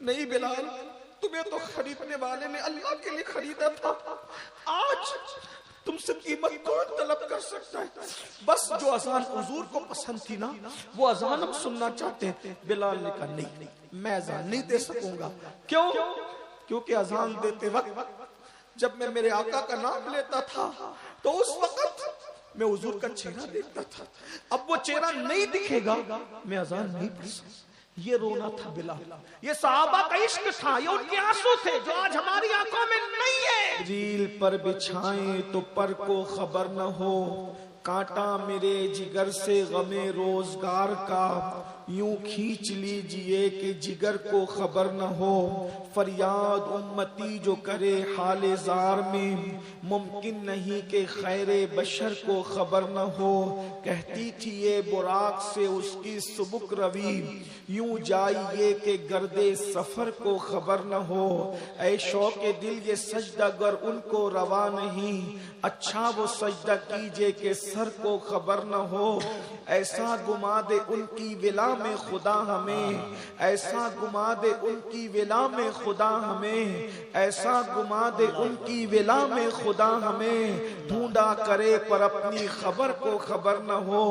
نہیں بلال، تمہیں تو خریدنے والے نے اللہ کے لیے خریدا تھا، آج تم سے قیمت کون طلب کر سکتا ہے؟ بس جو اذان حضور کو پسند تھی نا وہ اذان ہم سننا چاہتے ہیں۔ بلال نے کہا نہیں، میں اذان نہیں دے سکوں گا۔ کیوں؟ کیونکہ اذان دیتے وقت جب میں میرے آقا کا نام لیتا تھا تو اس وقت میں حضور کا چہرہ دیکھتا تھا، اب وہ چہرہ نہیں دکھے گا، میں اذان نہیں پڑھ سکتا۔ یہ رونا تھا بلال، یہ صحابہ کا عشق تھا، یہ ان کے آنسو تھے جو آج ہماری آنکھوں میں نہیں ہے۔ ریل پر بچھائیں تو پر کو خبر نہ ہو، کانٹا میرے جگر سے غم روزگار کا، یوں کھینچ لیجئے کہ جگر کو خبر نہ ہو، فریاد امتی جو کرے حال زار میں، ممکن نہیں کہ خیر بشر کو خبر نہ ہو۔ کہتی تھی یہ براق سے اس کی سبک روی، یوں جائیے کہ گرد سفر کو خبر نہ ہو۔ اے شوق دل یہ سجدہ گر ان کو روا نہیں، اچھا وہ سجدہ کیجئے کہ سر کو خبر نہ ہو۔ ایسا گما دے ان کی ولا میں خدا ہمیں، ایسا گما دے ان کی ولا میں خدا ہمیں، ایسا گما دے ان کی ولا میں خدا ہمیں، ڈھونڈا کرے پر اپنی خبر کو خبر نہ ہو۔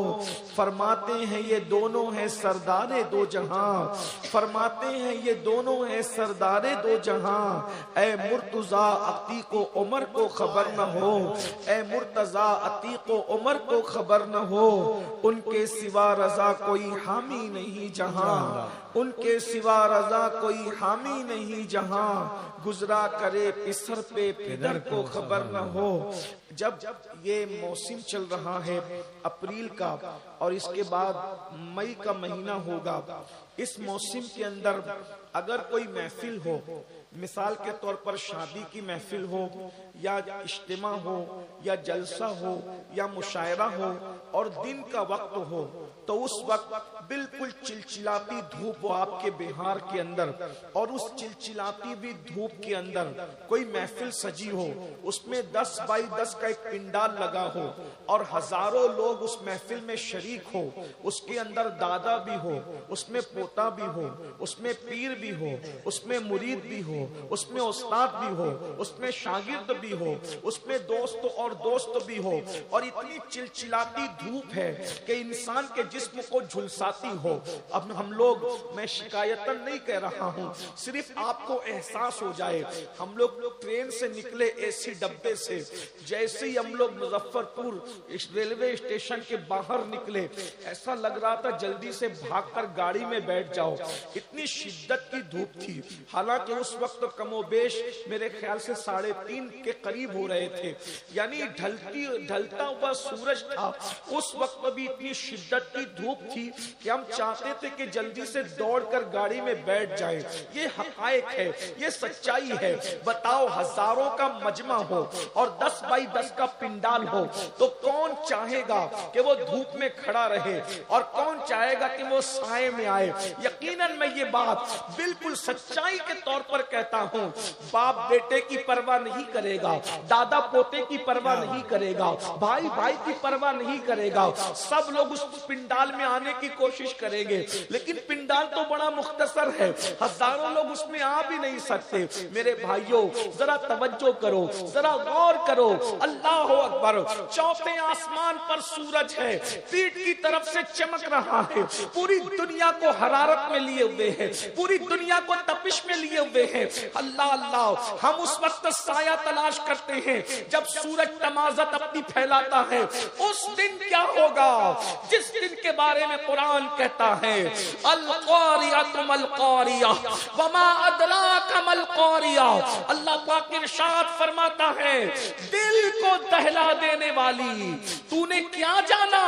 فرماتے ہیں یہ دونوں ہیں سردار دو جہاں، فرماتے ہیں یہ دونوں ہیں سردار دو جہاں، اے مرتضی عتیق و عمر کو خبر نہ ہو، اے مرتضی عتیق و عمر کو خبر نہ ہو۔ ان کے سوا رضا کوئی حامی نہیں جہاں، ان کے سوا رضا کوئی حامی نہیں جہاں، گزرا کرے پسر پہ پدر کو خبر نہ ہو۔ جب یہ موسم چل رہا ہے اپریل کا اور اس کے بعد مئی کا مہینہ ہوگا، اس موسم کے اندر اگر کوئی محفل ہو، مثال کے طور پر شادی کی محفل ہو یا اجتماع ہو یا جلسہ ہو یا مشاعرہ ہو اور دن کا وقت ہو، تو اس وقت بالکل چلچلاتی دھوپ وہ آپ کے بہار کے اندر، اور اس چلچلاتی بھی دھوپ کے اندر کوئی محفل سجی ہو، اس میں 10 بائی 10 کا ایک پنڈال لگا ہو اور ہزاروں لوگ اس محفل میں شریک ہو، اس کے اندر دادا بھی ہو، اس میں پوتا بھی ہو، اس میں پیر بھی ہو، اس میں مرید بھی ہو، اس میں استاد بھی ہو، اس میں شاگرد بھی ہو، اس میں دوست اور دوست بھی ہو، اور اتنی چلچلاتی دھوپ ہے کہ انسان کے جسم کو جھلساتی ہو۔ اب ہم لوگ، میں شکایتاً نہیں کہہ رہا ہوں، صرف آپ کو احساس ہو جائے، ہم لوگ ٹرین سے نکلے اے سی ڈبے سے، جیسے ہی ہم لوگ مظفر پور ریلوے اسٹیشن کے باہر نکلے، ایسا لگ رہا تھا جلدی سے بھاگ کر گاڑی میں بیٹھ جاؤ، اتنی شدت کی دھوپ تھی۔ حالانکہ اس وقت کم و بیش میرے خیال سے 3:30 کے قریب ہو رہے تھے، یعنی ڈھلتا ہوا سورج تھا، اس وقت بھی اتنی شدت کی دھوپ تھی کہ ہم چاہتے تھے کہ جلدی سے دوڑ کر گاڑی میں بیٹھ جائیں۔ یہ حقائق ہے، یہ سچائی ہے۔ بتاؤ، ہزاروں کا مجمع ہو اور 10 بائی 10 کا پنڈال ہو تو کون چاہے گا کہ وہ دھوپ میں کھڑا رہے اور کون چاہے گا کہ وہ سائے میں آئے؟ یقیناً میں یہ بات بالکل سچائی کے طور پر کہتا ہوں، باپ بیٹے کی پرواہ نہیں کرے گا، دادا پوتے کی پرواہ نہیں کرے گا، بھائی بھائی کی پرواہ نہیں کرے گا، سب لوگ اس پنڈال میں آنے کی کوشش کریں گے، لیکن پنڈال تو بڑا مختصر ہے، ہزاروں لوگ اس میں آ بھی نہیں سکتے۔ میرے بھائیوں، ذرا توجہ کرو، ذرا غور کرو، اللہ اکبر، چوتھے آسمان پر سورج ہے، پیٹ کی طرف سے چمک رہا ہے، پوری دنیا کو حرارت میں لیے ہوئے ہے، پوری دنیا کو تپش میں لیے ہوئے ہیں۔ اللہ اللہ، ہم اس وقت سایہ تلاش کرتے ہیں جب سورج تمازت اپنی پھیلاتا ہے۔ اس دن کیا ہوگا جس دن کے بارے میں قرآن کہتا ہے القاریۃ ما القاریہ وما ادراک ما القاریہ۔ اللہ پاک ارشاد فرماتا ہے، دل کو دہلا دینے والی، تو نے کیا جانا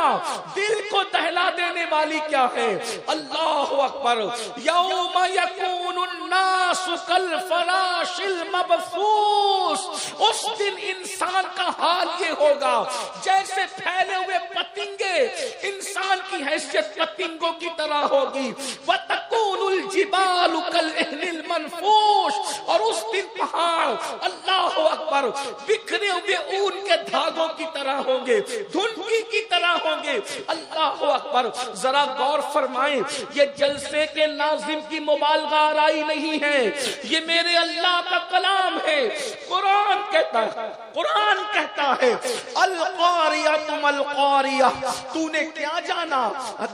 دل کو دہلا دینے والی کیا ہے؟ اللہ اکبر، یوم یکون الناس کالفراش المبثوث، اس دن انسان کا حال یہ ہوگا جیسے پھیلے ہوئے پتنگے، انسان کی حیثیت پتنگوں کی طرح ہوگی۔ وَتَكُونُ الْجِبَالُ كَالْعِهْنِ منفوش، اور اس دن پہاڑ اللہ اکبر بکھرے ہوئے اون کے دھاگوں کی طرح ہوں گے، دھنکی کی طرح ہوں گے۔ اللہ اکبر، ذرا غور فرمائیں، یہ جلسے کے ناظم کی مبالغہ آرائی نہیں ہے، یہ میرے اللہ کا کلام ہے۔ قرآن کہتا ہے، قرآن کہتا ہے القاریۃ ما القاریہ، تو نے کیا جانا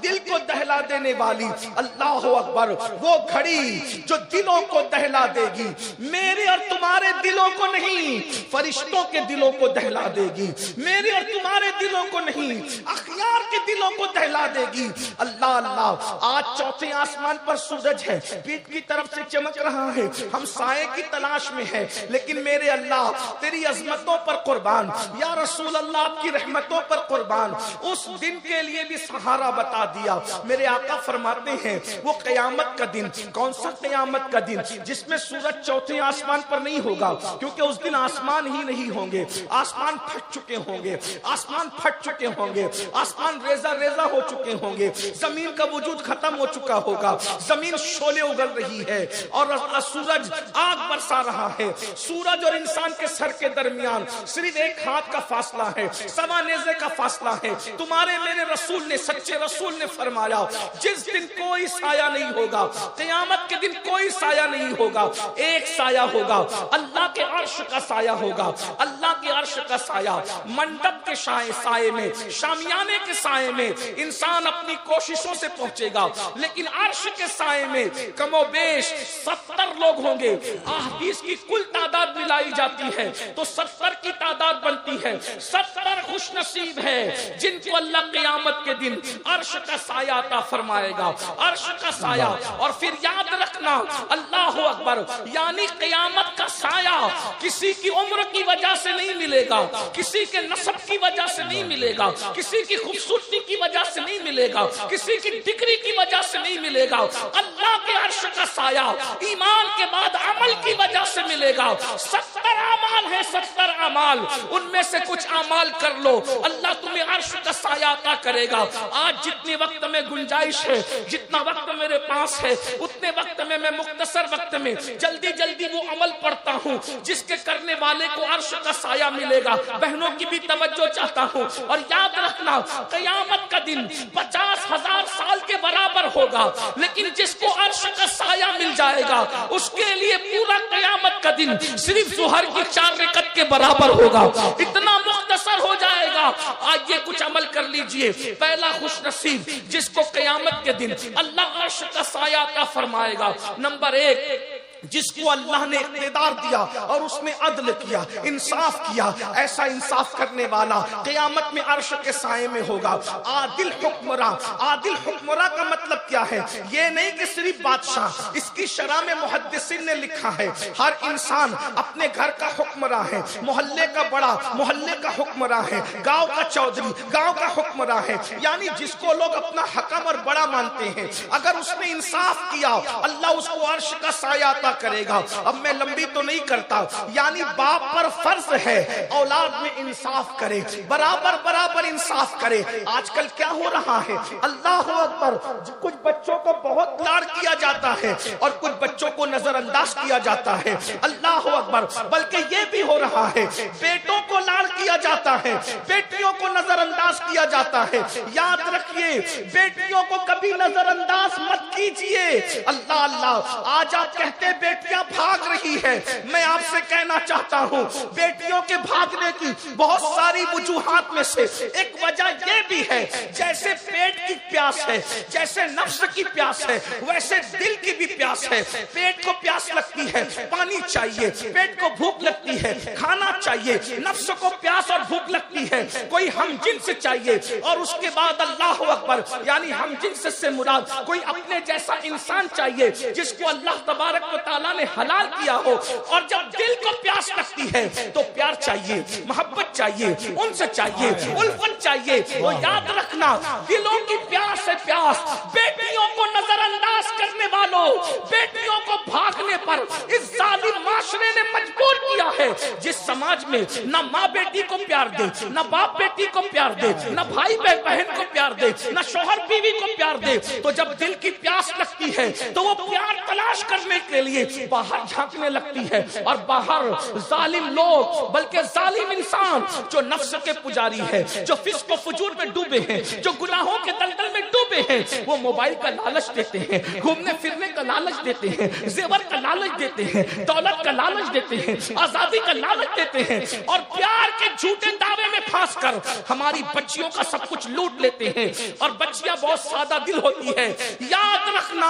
دل کو دہلا دینے والی، اللہ اکبر، وہ گھڑی جو دلوں کو دہلا دے گی، میرے اور تمہارے دلوں کو نہیں، فرشتوں کے دلوں کو دہلا دے گی، میرے اور تمہارے دلوں کو نہیں، اخیار کے دلوں کو دہلا دے گی۔ اللہ اللہ، آج چوتھے آسمان پر سورج ہے، پیٹ کی طرف سے چمک رہا ہے، ہم سائے کی تلاش میں ہیں، لیکن میرے اللہ تیری عظمتوں پر قربان، یا رسول اللہ آپ کی رحمتوں پر قربان، اس دن کے لیے بھی سہارا بتا دیا۔ میرے آقا فرماتے ہیں وہ قیامت کا دن، کون سا قیامت کا دن؟ جس میں سورج چوتھے آسمان پر نہیں ہوگا، کیونکہ اس دن آسمان ہی نہیں ہوں گے، آسمان پھٹ چکے ہوں گے، آسمان پھٹ چکے ہوں گے، آسمان ریزہ ریزہ ہو چکے ہوں گے، زمین کا وجود ختم ہو چکا ہوگا، زمین شعلے اگل رہی ہے اور سورج آگ برسا رہا ہے۔ سورج اور انسان کے سر کے درمیان صرف ایک ہاتھ کا فاصلہ ہے، سوا نیزے کا فاصلہ ہے۔ تمہارے میرے رسول نے، سچے رسول نے فرمایا جس دن کوئی سایہ نہیں ہوگا، قیامت کے دن کوئی سایہ نہیں ہوگا، ایک سایہ ہوگا، اللہ کے عرش کا سایہ ہوگا، اللہ کے عرش کا سایہ۔ منڈپ کے سائے میں، شامیانے کے سائے میں انسان اپنی کوششوں سے پہنچے گا، لیکن عرش کے سائے میں کم و بیش 70 لوگ ہوں گے۔ احادیث کی کل تعداد ملائی جاتی ہے تو 70 کی تعداد بنتی ہے۔ 70 خوش نصیب ہے جن کو اللہ قیامت کے دن عرش کا سایہ عطا فرمائے گا، عرش کا سایہ۔ اور پھر یاد رکھنا، اللہ اکبر، یعنی قیامت کا سایہ کسی کی عمر کی وجہ سے نہیں ملے گا، کسی کے نسب کی وجہ سے نہیں ملے گا، کسی کی خوبصورتی کی وجہ سے نہیں ملے گا، کسی کی ڈگری کی وجہ سے نہیں ملے گا۔ اللہ کے عرش کا سایہ ایمان کے بعد عمل کی وجہ سے ملے گا۔ 70 اعمال ہیں، 70 اعمال، ان میں سے کچھ اعمال کر لو، اللہ تمہیں عرش کا سایہ عطا کرے گا۔ آج جتنے وقت میں گنجائش ہے، جتنا وقت میرے پاس ہے، اتنے وقت میں مختصر وقت میں جلدی جلدی وہ عمل پڑھتا ہوں جس کے کرنے والے کو عرش کا سایہ ملے گا۔ بہنوں کی بھی توجہ چاہتا ہوں، اور یاد رکھنا قیامت کا دن 50,000 سال کے برابر ہوگا، لیکن جس کو عرش کا سایہ مل جائے گا اس کے لیے پورا قیامت کا دن صرف ظہر کی 4 رکعت کے برابر ہوگا، اتنا مختصر ہو جائے گا۔ آج یہ کچھ عمل کر لیجئے۔ پہلا خوش نصیب جس کو قیامت کے دن اللہ عرش کا سایہ عطا فرمائے گا، نمبر 1 جس کو اللہ نے اقتدار دیا اور اس نے عدل کیا، انصاف کیا، ایسا انصاف کرنے والا قیامت میں عرش کے سائے میں ہوگا۔ عادل حکمراں، عادل حکمراں کا مطلب کیا ہے؟ یہ نہیں کہ صرف بادشاہ، اس کی شرح میں محدثین نے لکھا ہے ہر انسان اپنے گھر کا حکمراں ہے، محلے کا بڑا محلے کا حکمراں ہے، گاؤں کا چودھری گاؤں کا حکمراں ہے، یعنی جس کو لوگ اپنا حکم اور بڑا مانتے ہیں، اگر اس نے انصاف کیا اللہ اس کو عرش کا سایہ عطا کرے گا۔ اب میں لمبی تو نہیں کرتا، یعنی باپ پر فرض ہے اولاد میں انصاف کرے، برابر برابر انصاف کرے۔ آج کل کیا ہو رہا ہے؟ اللہ اکبر، کچھ بچوں کو بہت لاڈ کیا جاتا ہے اور کچھ بچوں کو نظر انداز کیا جاتا ہے۔ اللہ اکبر، بلکہ یہ بھی ہو رہا ہے بیٹوں کو لاڈ کیا جاتا ہے، بیٹیوں کو نظر انداز کیا جاتا ہے۔ یاد رکھیے بیٹیوں کو کبھی نظر انداز مت کیجیے۔ اللہ اللہ، آج آپ کہتے بیٹیاں بھاگ رہی ہے، میں آپ سے کہنا چاہتا ہوں بیٹیوں کے بھاگنے کی بہت ساری وجوہات میں سے ایک وجہ یہ بھی ہے، جیسے پیٹ کی پیاس ہے، جیسے نفس کی پیاس ہے، ویسے دل کی بھی پیاس ہے۔ پیٹ کو پیاس لگتی ہے، پانی چاہیے، پیٹ کو بھوک لگتی ہے، کھانا چاہیے، نفس کو پیاس اور بھوک لگتی ہے، کوئی ہم جنس چاہیے، اور اس کے بعد اللہ اکبر، یعنی ہم جنس سے مراد کوئی اپنے جیسا انسان چاہیے جس کو اللہ تبارک و تعالیٰ نے حلال کیا ہو۔ اور جب دل کو پیاس لگتی ہے تو پیار چاہیے، محبت چاہیے، انس چاہیے، الفت چاہیے۔ تو یاد رکھنا دلوں کی پیاس ہے پیاس۔ بیٹیوں کو نظر انداز کرنے والوں، بیٹیوں کو بھاگنے پر اس ظالم معاشرے نے مجبور کیا ہے، جس سماج میں نہ ماں بیٹی کو پیار دے، نہ باپ بیٹی کو پیار دے، نہ بھائی بہن کو پیار دے، نہ شوہر بیوی کو پیار دے، تو جب دل کی پیاس لگتی ہے تو وہ پیار تلاش تلاش کرنے کے لیے باہر جھانکنے لگتی ہے، اور باہر ظالم لوگ، بلکہ ظالم انسان جو نفس کے پجاری ہے، جو فسق و فجور میں ڈوبے ہیں، جو گناہوں کے دلدل میں ڈوبے ہیں، وہ موبائل کا لالچ دیتے ہیں، گھومنے پھرنے کا لالچ دیتے ہیں، زیور کا لالچ دیتے ہیں، دولت کا لالچ دیتے ہیں، آزادی کا لالچ دیتے ہیں، اور پیار کے جھوٹے دعوے میں پھانس کر ہماری بچیوں کا سب کچھ لوٹ لیتے ہیں۔ اور بچیاں بہت سادہ دل ہوتی ہے۔ یاد رکھنا،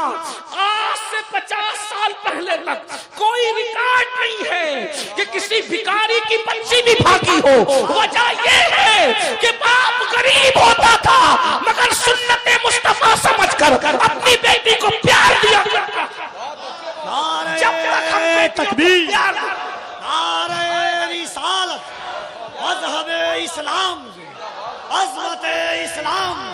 آج سے 50 سال پہلے تک کوئی ریکارڈ نہیں ہے کہ کسی بھکاری کی بچی بھی بھاگی ہو۔ وجہ یہ ہے کہ باپ غریب ہوتا تھا مگر سنت مصطفیٰ سمجھ کر اپنی بیٹی کو پیار دیا کرتا تھا۔ نعرہ تکبیر، نعرہ رسالت، مذہب اسلام، عظمت اسلام۔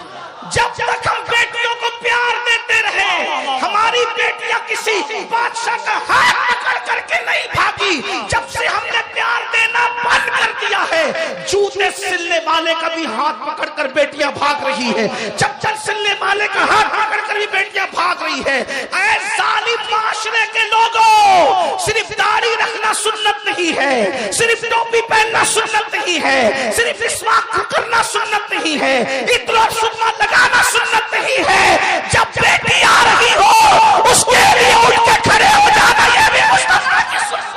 جب تک ہم بیٹیوں کو پیار دیتے رہے، ہماری بیٹیاں کسی بادشاہ کا ہاتھ پکڑ کر کے نہیں بھاگی۔ جب سے ہم نے پیار دینا بند کر دیا ہے، جوتے سلنے والے کا بھی ہاتھ پکڑ کر بیٹیاں بھاگ رہی ہے، چپل سلنے والے کا ہاتھ پکڑ کر بھی بیٹیاں بھاگ رہی ہے۔ اے ظالم معاشرے کے لوگوں، صرف داڑھی رکھنا سنت نہیں ہے، صرف ٹوپی پہننا سنت نہیں ہے، صرف مسواک کرنا سنت نہیں ہے، عطر اور سرما لگانا سنت نہیں ہے۔ جب بیٹی آ رہی ہو اس کے لیے اٹھ کے کھڑے ہو جانا، یہ بھی مصطفیٰ کی سنت۔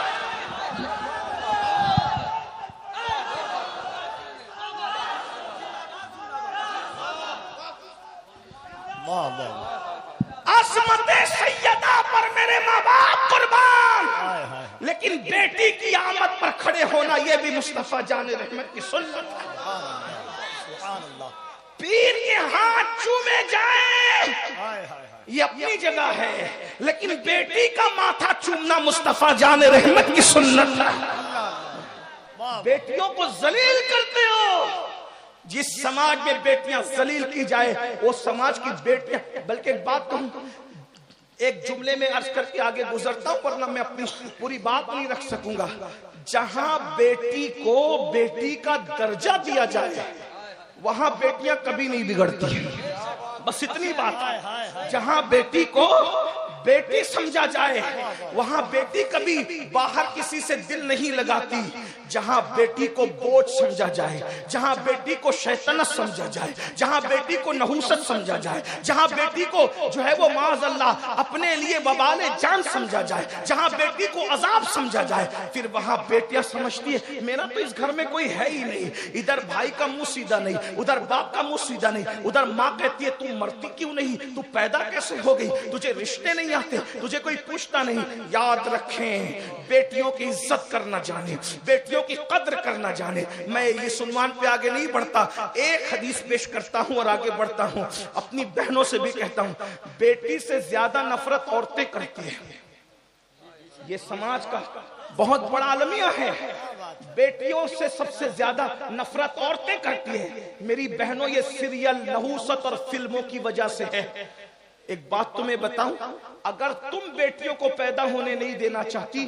عظمت سیدہ پر میرے ماں باپ قربان، لیکن بیٹی کی آمد پر کھڑے ہونا یہ بھی مصطفیٰ جان رحمت کی سنت ہے۔ سبحان اللہ۔ پیر کے ہاتھ چومے جائیں یہ اپنی جگہ ہے، لیکن بیٹی کا ماتھا چومنا مصطفیٰ جان رحمت کی سنت ہے۔ بیٹیوں کو ذلیل کرتے ہو۔ جس سماج میں بیٹیاں ذلیل کی جائے وہ سماج کی بیٹیاں، بلکہ ایک بات کہوں، ایک جملے میں عرض کر کے آگے گزرتا ہوں ورنہ میں اپنی پوری بات نہیں رکھ سکوں گا۔ جہاں بیٹی کو بیٹی کا درجہ دیا جائے وہاں بیٹیاں کبھی نہیں بگڑتی، بس اتنی بات ہے۔ جہاں بیٹی کو بیٹی سمجھا جائے وہاں بیٹی کبھی باہر کسی سے دل نہیں لگاتی۔ جہاں بیٹی کو بوجھ سمجھا جائے، جہاں بیٹی کو شیطنت سمجھا جائے، جہاں بیٹی کو نحوست سمجھا جائے، جہاں بیٹی کو جو ہے وہ معاذ اللہ اپنے لیے وبال جان سمجھا جائے، جہاں بیٹی کو عذاب سمجھا جائے، پھر وہاں بیٹیاں سمجھتی ہے میرا تو اس گھر میں کوئی ہے ہی نہیں، ادھر بھائی کا منہ سیدھا نہیں، ادھر باپ کا منہ سیدھا نہیں، ادھر ماں کہتی ہے تم مرتی کیوں نہیں، تو پیدا کیسے ہو گئی، تجھے رشتے نہیں آتے، تجھے کوئی پوچھتا نہیں۔ یاد رکھیں، بیٹیوں کی عزت کرنا جانے، بیٹیوں کی قدر کرنا جانے۔ میں یہ عنوان پہ آگے نہیں بڑھتا، ایک حدیث پیش کرتا ہوں اور آگے بڑھتا ہوں۔ اپنی بہنوں سے بھی کہتا ہوں، بیٹی سے زیادہ نفرت عورتیں کرتی ہیں، یہ سماج کا بہت بڑا المیہ ہے۔ بیٹیوں سے سب سے زیادہ نفرت عورتیں کرتی ہیں۔ میری بہنوں، یہ سیریل، نحوست اور فلموں کی وجہ سے ہے۔ ایک بات تمہیں بتاؤں، اگر تم بیٹیوں کو پیدا ہونے نہیں دینا چاہتی،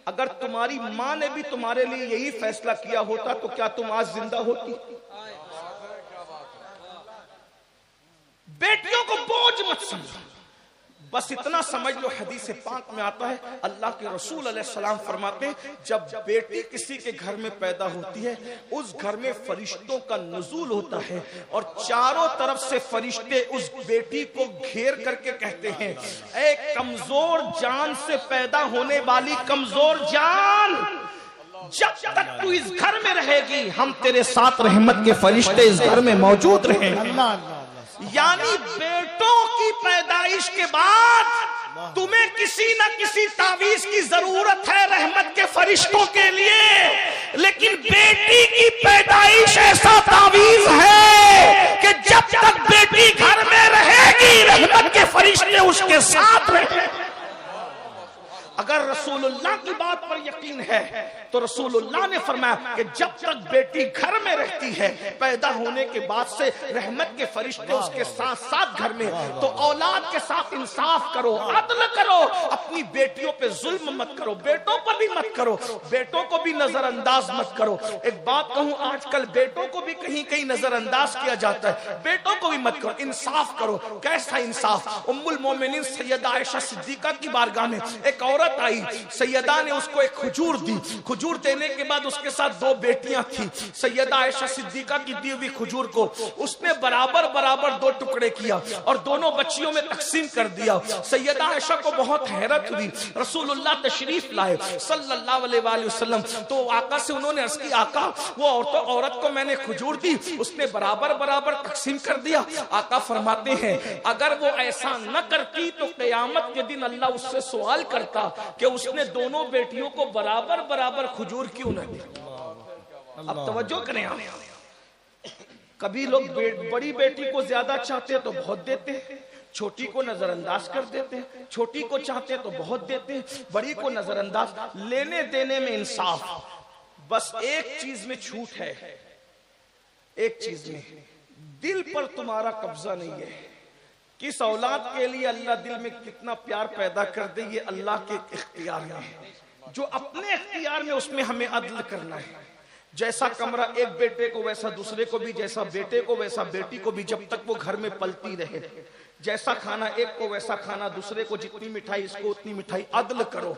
اگر تمہاری ماں نے بھی تمہارے لیے یہی فیصلہ کیا ہوتا تو کیا تم آج زندہ ہوتی؟ بیٹیوں کو بوجھ مت سمجھو، بس اتنا سمجھ لو، حدیث پاک میں آتا ہے، اللہ کے رسول علیہ السلام فرماتے ہیں جب بیٹی کسی کے گھر میں پیدا ہوتی ہے اس گھر میں فرشتوں کا نزول ہوتا ہے اور چاروں طرف سے فرشتے اس بیٹی کو گھیر کر کے کہتے ہیں، اے کمزور جان سے پیدا ہونے والی کمزور جان، جب تک تو اس گھر میں رہے گی ہم تیرے ساتھ رحمت کے فرشتے اس گھر میں موجود رہیں گے۔ یعنی بیٹوں کی پیدائش کے بعد تمہیں کسی نہ کسی تعویذ کی ضرورت ہے رحمت کے فرشتوں کے لیے، لیکن بیٹی کی پیدائش ایسا تعویذ ہے کہ جب تک بیٹی گھر میں رہے گی رحمت کے فرشتے اس کے ساتھ رہیں۔ اگر رسول اللہ کی بات پر یقین ہے تو رسول اللہ نے فرمایا کہ جب تک بیٹی گھر میں رہتی ہے پیدا ہونے کے بعد سے رحمت کے فرشتے اس کے ساتھ ساتھ گھر میں، تو اولاد کے ساتھ انصاف کرو، عدل کرو، اپنی بیٹیوں پہ ظلم مت کرو، بیٹوں پر بھی مت کرو، بیٹوں کو بھی نظر انداز مت کرو۔ ایک بات کہوں، آج کل بیٹوں کو بھی کہیں کہیں نظر انداز کیا جاتا ہے، بیٹوں کو بھی مت کرو، انصاف کرو۔ کیسا انصاف؟ ام المومنین سیدہ عائشہ صدیقہ کی بارگاہ میں ایک عورت آئی، سیدہ نے اس کو ایک کھجور دی، کھجور دینے کے بعد اس کے ساتھ 2 بیٹیاں تھیں، سیدہ عائشہ صدیقہ کی دی ہوئی کھجور کو اس نے برابر برابر 2 ٹکڑے کیا اور دونوں بچیوں میں تقسیم کر دیا۔ سیدہ عائشہ کو بہت حیرت ہوئی، رسول اللہ تشریف لائے صلی اللہ علیہ وآلہ وسلم، تو آقا سے انہوں نے عرض کی آقا وہ عورت کو میں نے کھجور دی، اس نے برابر برابر تقسیم کر دیا۔ آقا فرماتے ہیں اگر وہ ایسا نہ کرتی تو قیامت کے دن اللہ اس سے سوال کرتا کہ اس نے دونوں بیٹیوں کو برابر برابر کھجور کیوں نہ دی۔ اب توجہ کریں، کبھی لوگ بڑی بیٹی کو زیادہ چاہتے ہیں تو بہت دیتے ہیں، چھوٹی کو نظر انداز کر دیتے ہیں، چھوٹی کو چاہتے ہیں تو بہت دیتے ہیں، بڑی کو نظر انداز۔ لینے دینے میں انصاف، بس ایک چیز میں چھوٹ ہے، ایک چیز میں دل پر تمہارا قبضہ نہیں ہے۔ کس اولاد کے لیے اللہ دل میں کتنا پیار پیدا کر دے یہ اللہ کے اختیار میں ہے، جو اپنے اختیار میں اس میں ہمیں عدل کرنا ہے۔ جیسا کمرہ ایک بیٹے کو ویسا دوسرے کو بھی، جیسا بیٹے کو ویسا بیٹی کو بھی، جب تک وہ گھر میں پلتی رہے۔ جیسا کھانا ایک کو ویسا کھانا دوسرے کو، جتنی مٹھائی اس کو اتنی مٹھائی، عدل کرو،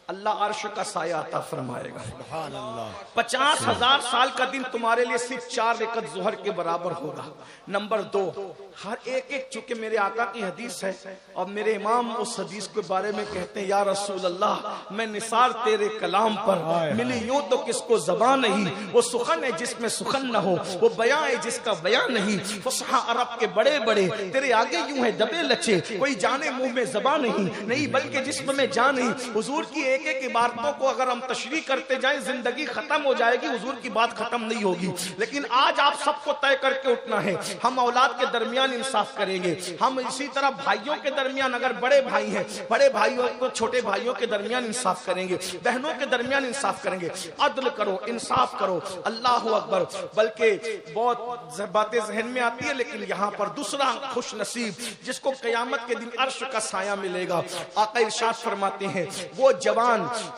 اللہ عرش کا سایہ عطا فرمائے گا۔ سبحان اللہ۔ 50,000 سال کا دن تمہارے لیے صرف 4 رکعت ظہر کے برابر ہوگا۔ نمبر 2، ہر ایک چونکہ میرے آقا کی حدیث ہے اور میرے امام اس حدیث کے بارے میں کہتے ہیں یا رسول اللہ میں نثار تیرے کلام پر ملی یوں تو کس کو زبان نہیں، وہ سخن ہے جس میں سخن نہ ہو، وہ بیان ہے جس کا بیان نہیں، فصحا عرب کے بڑے بڑے تیرے آگے یوں ہے دبے لچے، کوئی جانے منہ میں زبان نہیں بلکہ جسم میں جان نہیں۔ حضور کی ایک ایک عبارتوں کو اگر ہم تشریح کرتے جائیں زندگی ختم ہو جائے گی، حضور کی بات ختم نہیں ہوگی۔ لیکن آج آپ سب کو طے کر کے اٹھنا ہے، ہم اولاد کے درمیان انصاف کریں گے، ہم اسی طرح بھائیوں کے درمیان اگر بڑے بھائی ہیں بڑے بھائیوں کو چھوٹے بھائیوں کے درمیان انصاف کریں گے، بہنوں کے درمیان انصاف کریں گے، عدل کرو، انصاف کرو۔ اللہ اکبر۔ بلکہ بہت باتیں ذہن میں آتی ہے لیکن یہاں پر دوسرا خوش نصیب جس کو قیامت کے دن عرش کا سایہ ملے گا، آقا ارشاد فرماتے ہیں وہ جوان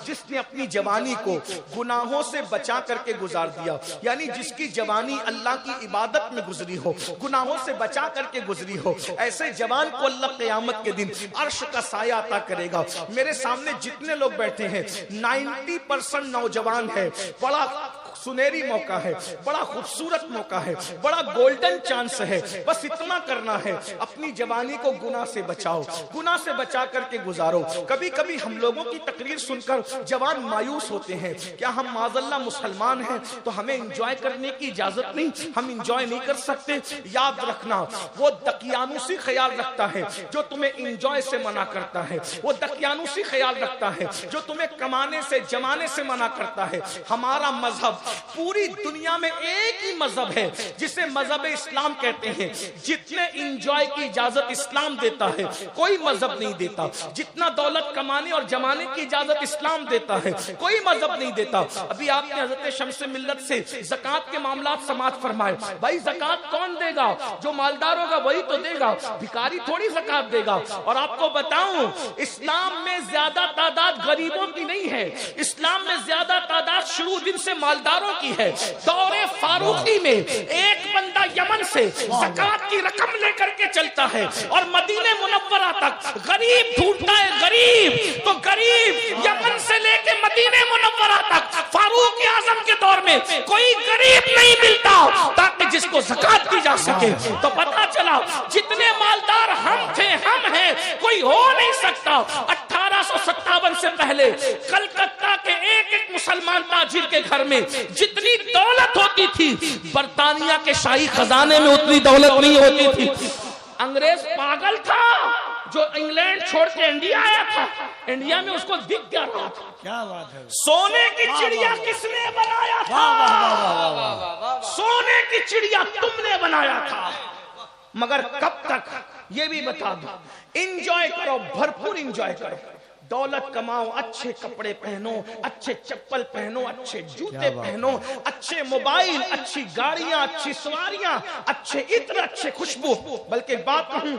جس نے اپنی جوانی کو گناہوں سے بچا کر کے گزار دیا، یعنی جس کی جوانی اللہ کی عبادت میں گزری ہو، گناہوں سے بچا کر کے گزری ہو، ایسے جوان کو اللہ قیامت کے دن عرش کا سایہ عطا کرے گا۔ میرے سامنے جتنے لوگ بیٹھے ہیں 90% نوجوان ہے، بڑا سنہری موقع ہے، بڑا خوبصورت موقع ہے، بڑا گولڈن چانس ہے، بس اتنا کرنا ہے اپنی جوانی کو گناہ سے بچاؤ، گناہ سے بچا کر کے گزارو۔ کبھی کبھی ہم لوگوں کی تقریر سن کر جوان مایوس ہوتے ہیں، کیا ہم معاذ اللہ مسلمان ہیں تو ہمیں انجوائے کرنے کی اجازت نہیں، ہم انجوائے نہیں کر سکتے؟ یاد رکھنا وہ دقیانوسی خیال رکھتا ہے جو تمہیں انجوائے سے منع کرتا ہے، وہ دقیانوسی خیال رکھتا ہے جو تمہیں کمانے سے جمانے سے منع کرتا ہے۔ ہمارا مذہب پوری دنیا میں ایک ہی مذہب ہے جسے مذہب اسلام کہتے ہیں، جتنے انجوائے کی اجازت اسلام دیتا ہے کوئی مذہب نہیں دیتا، جتنا دولت کمانے اور جمانے کی اجازت اسلام دیتا ہے کوئی مذہب نہیں دیتا۔ ابھی آپ نے حضرت شمس ملت سے زکوٰۃ کے معاملات سماعت فرمائے، بھائی زکوٰۃ کون دے گا؟ جو مالدار ہوگا وہی تو دے گا، بھکاری تھوڑی زکوٰۃ دے گا۔ اور آپ کو بتاؤں اسلام میں زیادہ تعداد غریبوں کی نہیں ہے، اسلام میں زیادہ تعداد شروع دن سے مالداروں کی ہے۔ دور فاروقی میں ایک بندہ یمن سے زکوٰۃ کی رقم لے کر کے چلتا ہے اور مدینہ منورہ تک غریب ڈھونڈتا ہے، غریب تو غریب یمن سے لے کے مدینہ منورہ تک فاروق اعظم کے دور میں کوئی غریب نہیں ملتا تاکہ جس کو زکوٰۃ دی جا سکے۔ تو پتا چلا جتنے مالدار ہم تھے ہم ہیں، کوئی ہو نہیں سکتا۔ 1857 سے پہلے کلکتہ کے ایک ایک مسلمان تاجر کے گھر میں جتنی دولت ہوتی تھی برطانیہ کے شاہی خزانے میں اتنی دولت نہیں ہوتی تھی۔ انگریز پاگل تھا جو انگلینڈ چھوڑ کے انڈیا آیا تھا، انڈیا میں اس کو دکھ کیا رہا تھا؟ کیا بات ہے؟ سونے کی چڑیا کس نے بنایا تھا؟ سونے کی چڑیا تم نے بنایا تھا، مگر کب تک یہ بھی بتا دو۔ انجوائے کرو، بھرپور انجوائے کرو، دولت کماؤ، اچھے کپڑے پہنو، اچھے چپل پہنو، اچھے جوتے پہنو، اچھے موبائل، اچھی گاڑیاں، اچھی سواریاں، اچھے عطر، اچھے خوشبو. بلکہ بات کہوں،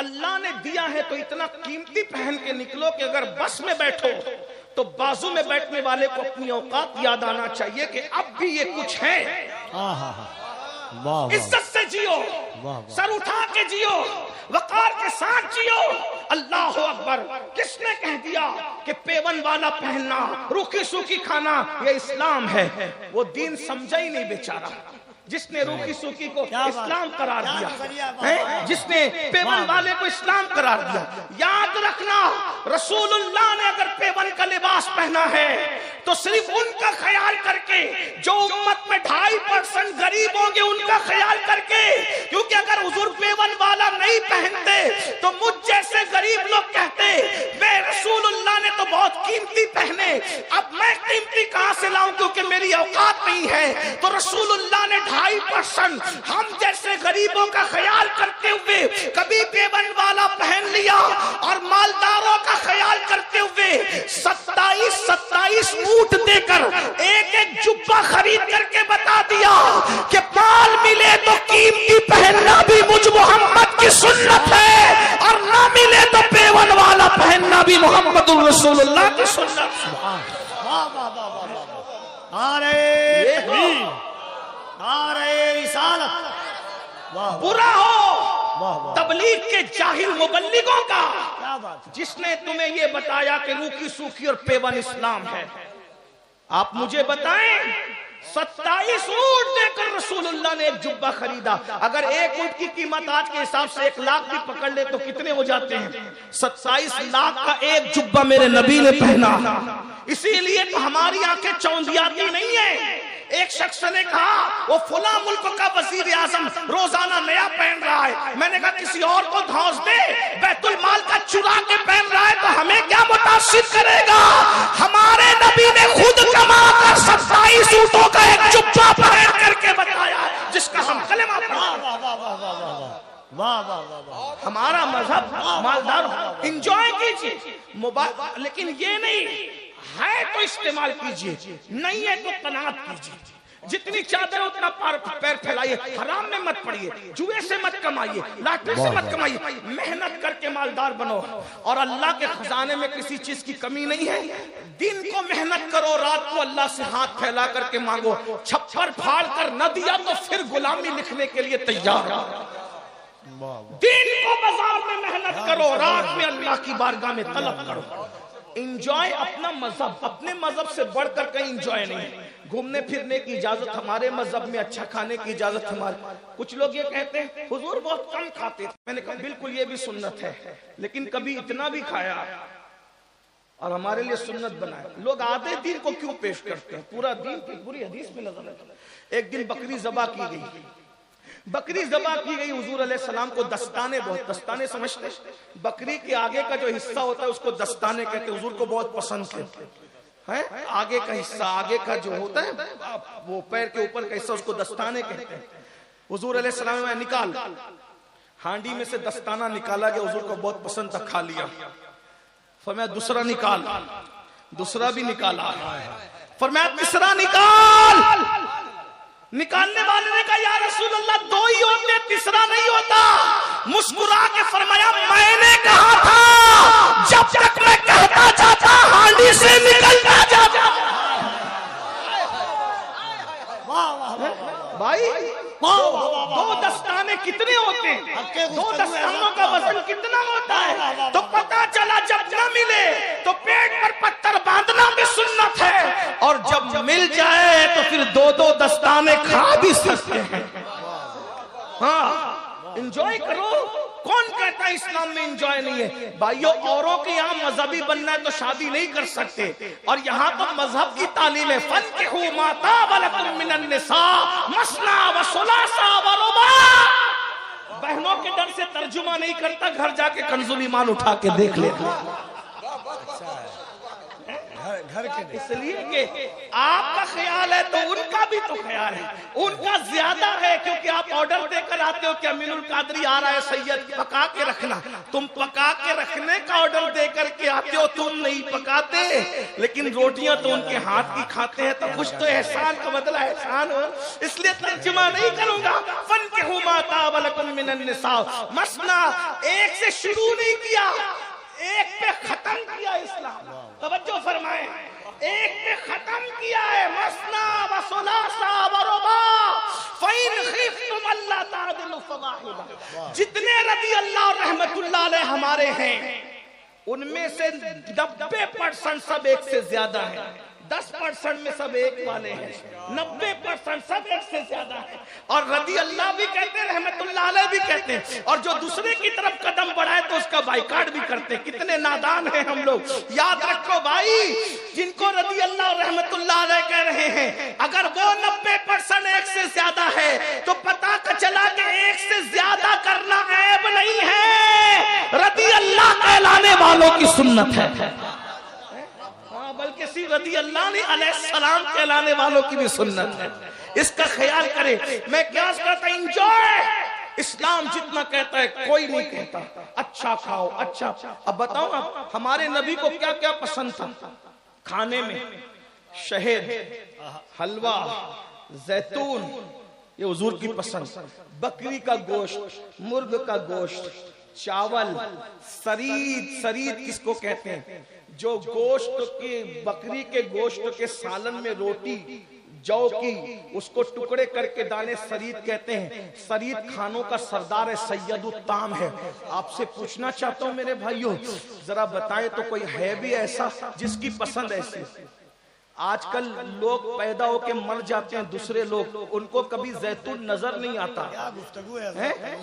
اللہ نے دیا ہے تو اتنا قیمتی پہن کے نکلو کہ اگر بس میں بیٹھو تو بازو میں بیٹھنے والے کو اپنی اوقات یاد آنا چاہیے کہ اب بھی یہ کچھ ہے. عزت سے جیو، سر اٹھا کے جیو، وقار کے ساتھ جیو. اللہ اکبر. کس نے کہہ دیا کہ پیون والا پہننا، روکھی سوکھی کھانا یہ اسلام ہے؟ وہ دین سمجھا ہی نہیں بیچارہ. جس نے روکھی سوکھی کو اسلام قرار دیا، جس نے پیون والے کو اسلام قرار دیا. یاد رکھنا، رسول اللہ نے اگر پیون کا لباس پہنا ہے تو صرف ان کا خیال کر کے جو امت میں 2.5% غریب ہوں گے ان کا خیال کر کے. کیونکہ اگر حضور پیون والا نہیں پہنتے تو مجھ جیسے غریب لوگ کہتے میں رسول اللہ نے تو بہت قیمتی پہنے، اب میں قیمتی کہاں سے لاؤں کیونکہ میری اوقات نہیں ہے. تو رسول اللہ نے 2.5% ہم جیسے غریبوں کا خیال کرتے ہوئے کبھی پیون والا پہن لیا، اور مالداروں کا خیال کرتے ہوئے 27 اونٹ دے کر ایک جبہ خرید کر کے بتا دیا کہ مال ملے تو قیمتی پہننا بھی مجھ محمد کی سنت ہے، اور نہ ملے تو پیون والا پہننا بھی محمد رسول اللہ کی سنت. برا ہو تبلیغ کے جاہل مبلغوں کا جس نے تمہیں یہ بتایا کہ روکھی سوکھی اور پیون اسلام ہے. آپ مجھے بتائیں 27 اونٹ دے کر رسول اللہ نے ایک جبہ خریدا. اگر ایک اونٹ کی قیمت آج کے حساب سے 1 لاکھ بھی پکڑ لے تو کتنے ہو جاتے ہیں؟ 27 لاکھ کا ایک جبہ میرے نبی نے پہنا. اسی لیے تو ہماری آنکھیں چوندیاتی نہیں ہیں. ایک شخص نے کہا وہ فلاں ملک کا وزیر اعظم روزانہ نیا پہن رہا ہے. میں نے کہا کسی اور کو دھوس دے، بیت المال کا چرا کے پہن رہا ہے تو ہمیں کیا متاثر کرے گا؟ ہمارے نبی نے خود کما کر 27 اونٹوں کا ایک جبہ پہن کر کے بتایا ہے جس کا ہم کلمہ پڑھتے. ہمارا مذہب مالدار. انجوائے کیجیے لیکن یہ نہیں ہے تو استعمال کیجئے، نہیں ہے تو قناعت کیجئے. جتنی چادر اتنا پیر پھیلائیے، حرام میں مت پڑیے، جوئے سے مت کمائیے، لاٹری سے مت کمائیے. محنت کر کے مالدار بنو، اور اللہ کے خزانے میں کسی چیز کی کمی نہیں ہے. دن کو محنت کرو، رات کو اللہ سے ہاتھ پھیلا کر کے مانگو. چھپر پھاڑ کر نہ دیا تو پھر غلامی لکھنے کے لیے تیار. دن کو بازار میں محنت کرو، رات میں اللہ کی بارگاہ میں طلب کرو. انجوائے اپنا مذہب، اپنے مذہب سے بڑھ کر کہیں انجوائے نہیں. گھومنے پھرنے کی اجازت ہمارے مذہب میں، اچھا کھانے کی اجازت ہمارے. کچھ لوگ یہ کہتے ہیں حضور بہت کم کھاتے تھے. میں نے کہا بالکل یہ بھی سنت ہے، لیکن کبھی اتنا بھی کھایا اور ہمارے لیے سنت بنایا. لوگ آدھے دین کو کیوں پیش کرتے ہیں؟ پورا دین کی پوری حدیث میں نظر ہے. ایک دن بکری ذبح کی گئی، بکری ذبح کی گئی. حضور علیہ السلام کو دستانے، بہت دستانے سمجھتے، بکری کے آگے کا جو حصہ ہوتا ہے اس کو دستانے کہتے. حضور کو بہت پسند تھے. آگے کا حصہ، آگے کا جو ہوتا ہے وہ پیر کے اوپر کا حصہ، اس کو دستانے کہتے ہیں. حضور علیہ السلام میں نکال، ہانڈی میں سے دستانہ نکالا گیا. حضور کو بہت پسند تھا، کھا لیا. فرمایا دوسرا نکال، دوسرا بھی نکالا. فرمایا تیسرا نکال. نکالنے والے نے کہا یا رسول اللہ 2 ہی ہوتے، تیسرا نہیں ہوتا. مسکرا کے فرمایا میں نے کہا تھا جب تک میں کہتا جاتا ہانڈی سے نکلتا جاتا. بھائی 2 دستانے کتنے ہوتے ہیں؟ 2 دستانوں کا وزن کتنا ہوتا ہے؟ تو پتا چلا جب نہ ملے تو پیٹ پر پتھر باندھنا بھی سنت ہے، اور جب مل جائے تو پھر 2 دستانے کھا بھی سکتے ہیں. ہاں انجوائے کرو. کون کہتا ہے اسلام میں انجوائے نہیں ہے؟ بھائیو اوروں کے یہاں مذہبی بننا ہے تو شادی نہیں کر سکتے، اور یہاں تو مذہب کی تعلیم ہے. فَانْكِحُوا مَا طَابَ لَكُم مِّنَ النِّسَاءِ مَثْنَىٰ وَثُلَاثَ وَرُبَاعَ. بہنوں کے ڈر سے ترجمہ نہیں کرتا، گھر جا کے کنز الایمان اٹھا کے دیکھ لیتا. گھر کے اس لیے کہ آپ کا خیال ہے تو ان کا بھی تو خیال ہے، ان کا زیادہ ہے، کیونکہ آپ آرڈر دے کر آتے ہو کہ امین القادری آ رہا ہے سید پکا کے رکھنا، تم پکا کے رکھنے کا آرڈر دے کر کے آتے ہو، تم نہیں پکاتے، لیکن روٹیاں تو ان کے ہاتھ کی کھاتے ہیں، تو کچھ تو احسان کا بدلہ احسان ہو، اس لیے ترجمہ نہیں کروں گا۔ فَانْكِحُوا مَا طَابَ لَكُم مِّنَ النِّسَاءِ، مثنى، ایک سے شروع نہیں کیا، ایک پہ ختم کیا اسلام، توجہ فرمائیں، ایک پہ ختم کیا ہے، مثنى وثلاث ورباع فَإِنْ خِفْتُمْ أَلَّا تَعْدِلُوا فَوَاحِدَةً۔ جتنے رضی اللہ رحمت اللہ علیہ ہمارے ہیں ان میں سے 90% سب ایک سے زیادہ ہیں، 10% میں سب ایک والے ہیں، 90% سب ایک سے زیادہ ہیں، اور رضی اللہ بھی کہتے ہیں، رحمت اللہ علیہ بھی کہتے ہیں، اور جو دوسرے کی طرف قدم بڑھائے تو اس کا بائیکاٹ بھی کرتے ہیں۔ کتنے نادان ہیں ہم لوگ، یاد رکھو بھائی، جن کو رضی اللہ اور رحمت اللہ علیہ کہہ رہے ہیں، اگر وہ 90% ایک سے زیادہ ہے تو پتہ چلا کہ ایک سے زیادہ کرنا عیب نہیں ہے، رضی اللہ کہلانے والوں کی سنت ہے، بلکہ سی رضی اللہ علیہ السلام کہلانے والوں کی بھی سنت ہے۔ اس کا خیال کرے۔ میں کیا کہتا ہوں، انجوائے، اسلام جتنا کہتا ہے کوئی نہیں کہتا اچھا کھاؤ اچھا۔ اب بتاؤ آپ ہمارے نبی کو کیا کیا پسند تھا کھانے میں؟ شہد، حلوہ، زیتون، یہ حضور کی پسند، بکری کا گوشت، مرغ کا گوشت، چاول، سرید، سرید کس کو کہتے ہیں؟ جو گوشت کے، بکری کے گوشت کے سالن میں روٹی جو کی اس کو ٹکڑے کر کے دانے سرید کہتے ہیں۔ سرید کھانوں کا سردار ہے، سید الطعام ہے۔ آپ سے پوچھنا چاہتا ہوں میرے بھائیوں، ذرا بتائیں تو کوئی ہے بھی ایسا جس کی پسند ایسی؟ آج کل لوگ پیدا ہو کے مر جاتے ہیں، دوسرے لوگ، ان کو کبھی زیتون نظر نہیں آتا،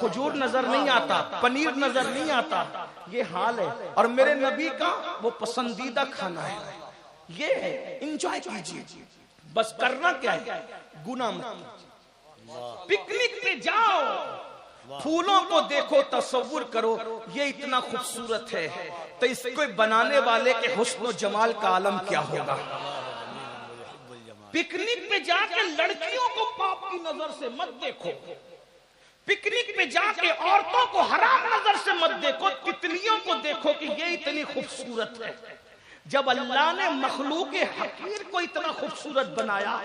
کھجور نظر نہیں آتا، پنیر نظر نہیں آتا، یہ حال ہے۔ اور میرے نبی کا وہ پسندیدہ کھانا ہے، یہ ہے، انجوائے کیجیے، بس کرنا کیا ہے، گناہ مت۔ پکنک پہ جاؤ، پھولوں کو دیکھو، تصور کرو یہ اتنا خوبصورت ہے، تو اس کو بنانے والے کے حسن و جمال کا عالم کیا ہوگا۔ پکنک پہ جا کے لڑکیوں کو پاپ کی نظر سے مت دیکھو، پکنک پہ جا کے عورتوں کو حرام نظر سے مت دیکھو، تتلیوں کو دیکھو کہ یہ اتنی خوبصورت ہے۔ جب اللہ نے مخلوق حقیر کو اتنا خوبصورت بنایا